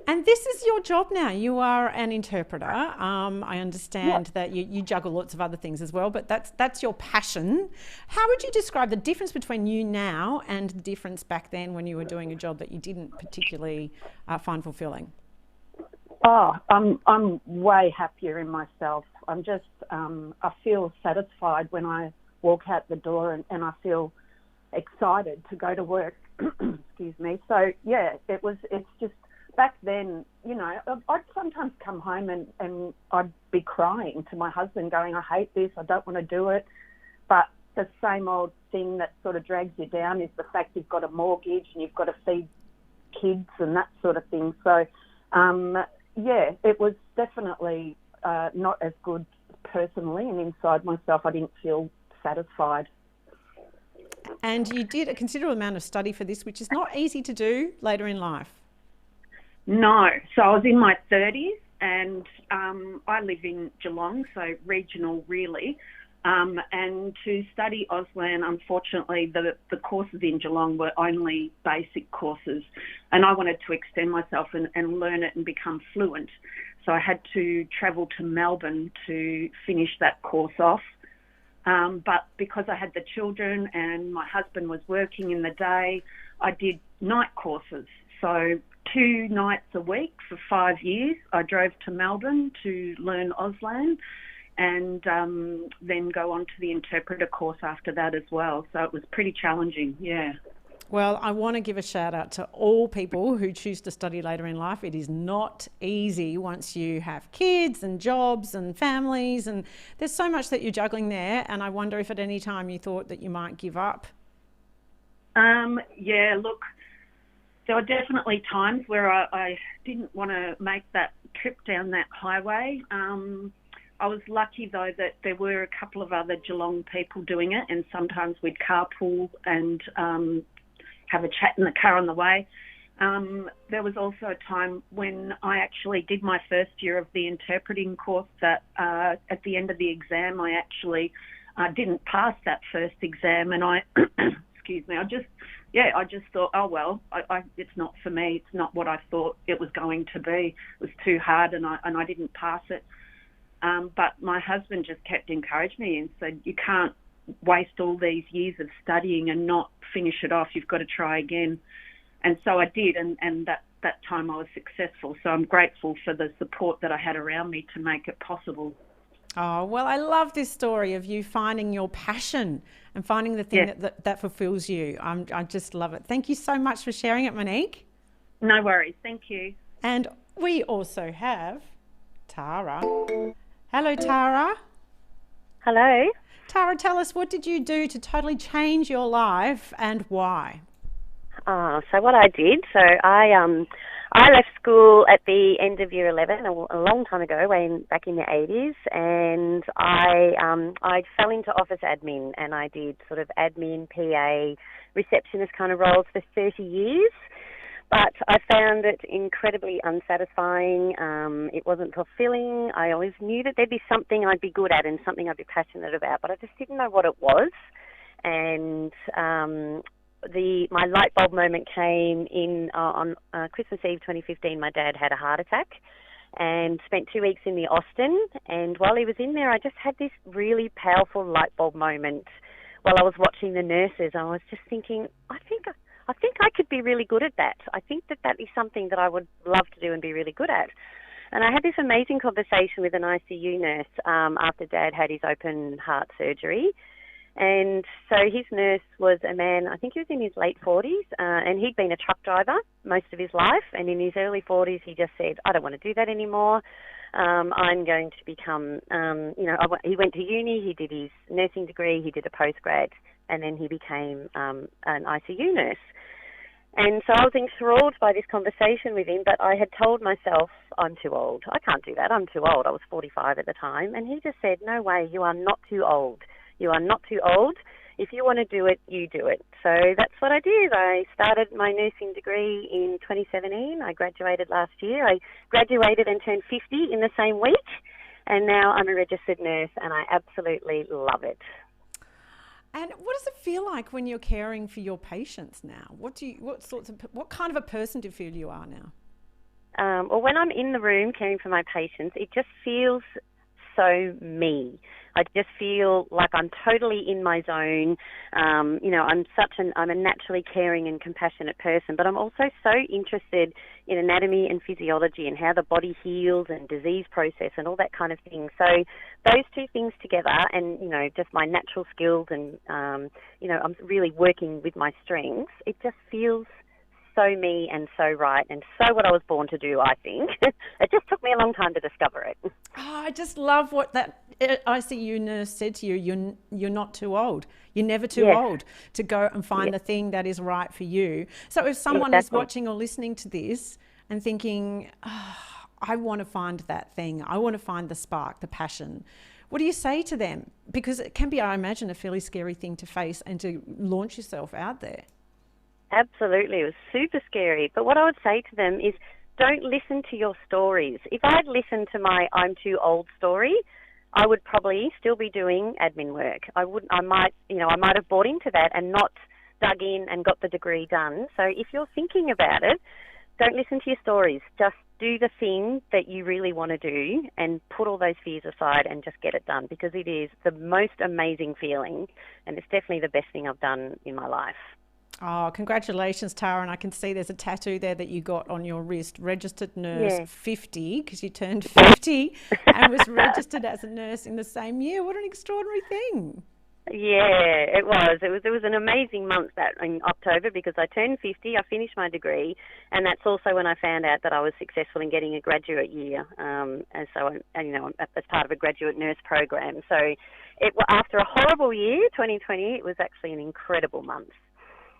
And this is your job now. You are an interpreter. I understand that you juggle lots of other things as well, but that's your passion. How would you describe the difference between you now and the difference back then when you were doing a job that you didn't particularly find fulfilling? Oh, I'm way happier in myself. I'm just, I feel satisfied when I walk out the door and I feel excited to go to work. Excuse me. So yeah, it's just, back then, you know, I'd sometimes come home and I'd be crying to my husband going, I hate this, I don't want to do it. But the same old thing that sort of drags you down is the fact you've got a mortgage and you've got to feed kids and that sort of thing. So, yeah, it was definitely not as good personally, and inside myself I didn't feel satisfied. And you did a considerable amount of study for this, which is not easy to do later in life. No. So I was in my 30s, and I live in Geelong, so regional really. And to study Auslan, unfortunately, the courses in Geelong were only basic courses, and I wanted to extend myself and learn it and become fluent. So I had to travel to Melbourne to finish that course off. But because I had the children and my husband was working in the day, I did night courses. So 2 nights a week for 5 years, I drove to Melbourne to learn Auslan, and then go on to the interpreter course after that as well. So it was pretty challenging, yeah. Well, I want to give a shout out to all people who choose to study later in life. It is not easy once you have kids and jobs and families, and there's so much that you're juggling there. And I wonder if at any time you thought that you might give up. Yeah, look, there were definitely times where I didn't want to make that trip down that highway. I was lucky, though, that there were a couple of other Geelong people doing it, and sometimes we'd carpool and have a chat in the car on the way. There was also a time when I actually did my first year of the interpreting course that at the end of the exam, I actually didn't pass that first exam, and I, excuse me, I just thought, oh, well, it's not for me. It's not what I thought it was going to be. It was too hard, and I didn't pass it. But my husband just kept encouraging me and said, you can't waste all these years of studying and not finish it off. You've got to try again. And so I did, and that time I was successful. So I'm grateful for the support that I had around me to make it possible. Oh, well, I love this story of you finding your passion and finding the thing that fulfills you. I just love it. Thank you so much for sharing it, Monique. No worries. Thank you. And we also have Tara. Hello, Tara. Hello. Tara, tell us, what did you do to totally change your life and why? So what I did, I left school at the end of year 11 a long time ago, back in the 80s, and I fell into office admin, and I did sort of admin, PA, receptionist kind of roles for 30 years. But I found it incredibly unsatisfying. It wasn't fulfilling. I always knew that there'd be something I'd be good at and something I'd be passionate about, but I just didn't know what it was. And my light bulb moment came in on Christmas Eve 2015. My dad had a heart attack and spent 2 weeks in the Austin. And while he was in there, I just had this really powerful light bulb moment while I was watching the nurses. I was just thinking, I think I could be really good at that. I think that is something that I would love to do and be really good at. And I had this amazing conversation with an ICU nurse after Dad had his open heart surgery. And so his nurse was a man, I think he was in his late 40s, and he'd been a truck driver most of his life. And in his early 40s, he just said, I don't want to do that anymore. I'm going to become, he went to uni, he did his nursing degree, he did a postgrad, and then he became an ICU nurse. And so I was enthralled by this conversation with him, but I had told myself, I'm too old. I can't do that. I'm too old. I was 45 at the time. And he just said, no way, you are not too old. You are not too old. If you want to do it, you do it. So that's what I did. I started my nursing degree in 2017. I graduated last year. I graduated and turned 50 in the same week. And now I'm a registered nurse, and I absolutely love it. And what does it feel like when you're caring for your patients now? What kind of a person do you feel you are now? Well, when I'm in the room caring for my patients, it just feels so me. I just feel like I'm totally in my zone. I'm a naturally caring and compassionate person, but I'm also so interested in anatomy and physiology and how the body heals and disease process and all that kind of thing. So those two things together and, just my natural skills and, I'm really working with my strengths, it just feels so me and so right and so what I was born to do, I think. It just took me a long time to discover it. Oh, I just love what that ICU nurse said to you. You're not too old. You're never too old to go and find the thing that is right for you. So if someone is watching or listening to this and thinking, I want to find that thing, I want to find the spark, the passion, what do you say to them? Because it can be, I imagine, a fairly scary thing to face and to launch yourself out there. Absolutely. It was super scary. But what I would say to them is don't listen to your stories. If I'd listened to my I'm too old story, I would probably still be doing admin work. I might have bought into that and not dug in and got the degree done. So if you're thinking about it, don't listen to your stories. Just do the thing that you really want to do and put all those fears aside and just get it done, because it is the most amazing feeling and it's definitely the best thing I've done in my life. Oh, congratulations, Tara. And I can see there's a tattoo there that you got on your wrist, registered nurse 50, because you turned 50 and was registered as a nurse in the same year. What an extraordinary thing. Yeah, it was. It was an amazing month that in October because I turned 50. I finished my degree, and that's also when I found out that I was successful in getting a graduate year. And so, as part of a graduate nurse program. So, after a horrible year, 2020, it was actually an incredible month.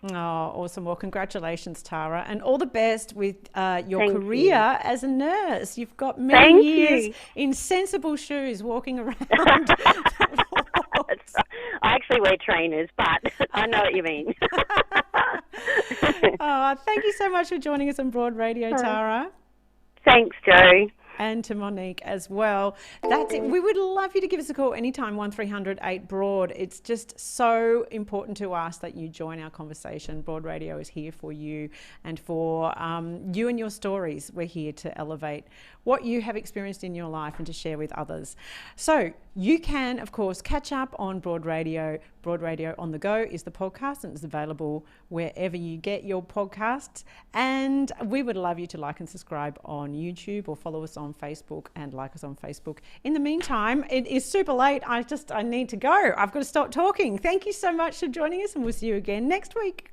Oh, awesome. Well, congratulations, Tara, and all the best with your Thank career you. as a nurse. You've got many Thank years you. in sensible shoes walking around. I actually wear trainers, but I know what you mean. Oh, thank you so much for joining us on Broad Radio, Tara. Thanks, Joe. And to Monique as well. That's it. We would love you to give us a call anytime, 1300 8 Broad. It's just so important to us that you join our conversation. Broad Radio is here for you and for you and your stories. We're here to elevate what you have experienced in your life and to share with others. So you can, of course, catch up on Broad Radio. Broad Radio on the Go is the podcast, and it's available wherever you get your podcasts. And we would love you to like and subscribe on YouTube or follow us on Facebook and like us on Facebook. In the meantime, it is super late. I need to go. I've got to stop talking. Thank you so much for joining us, and we'll see you again next week.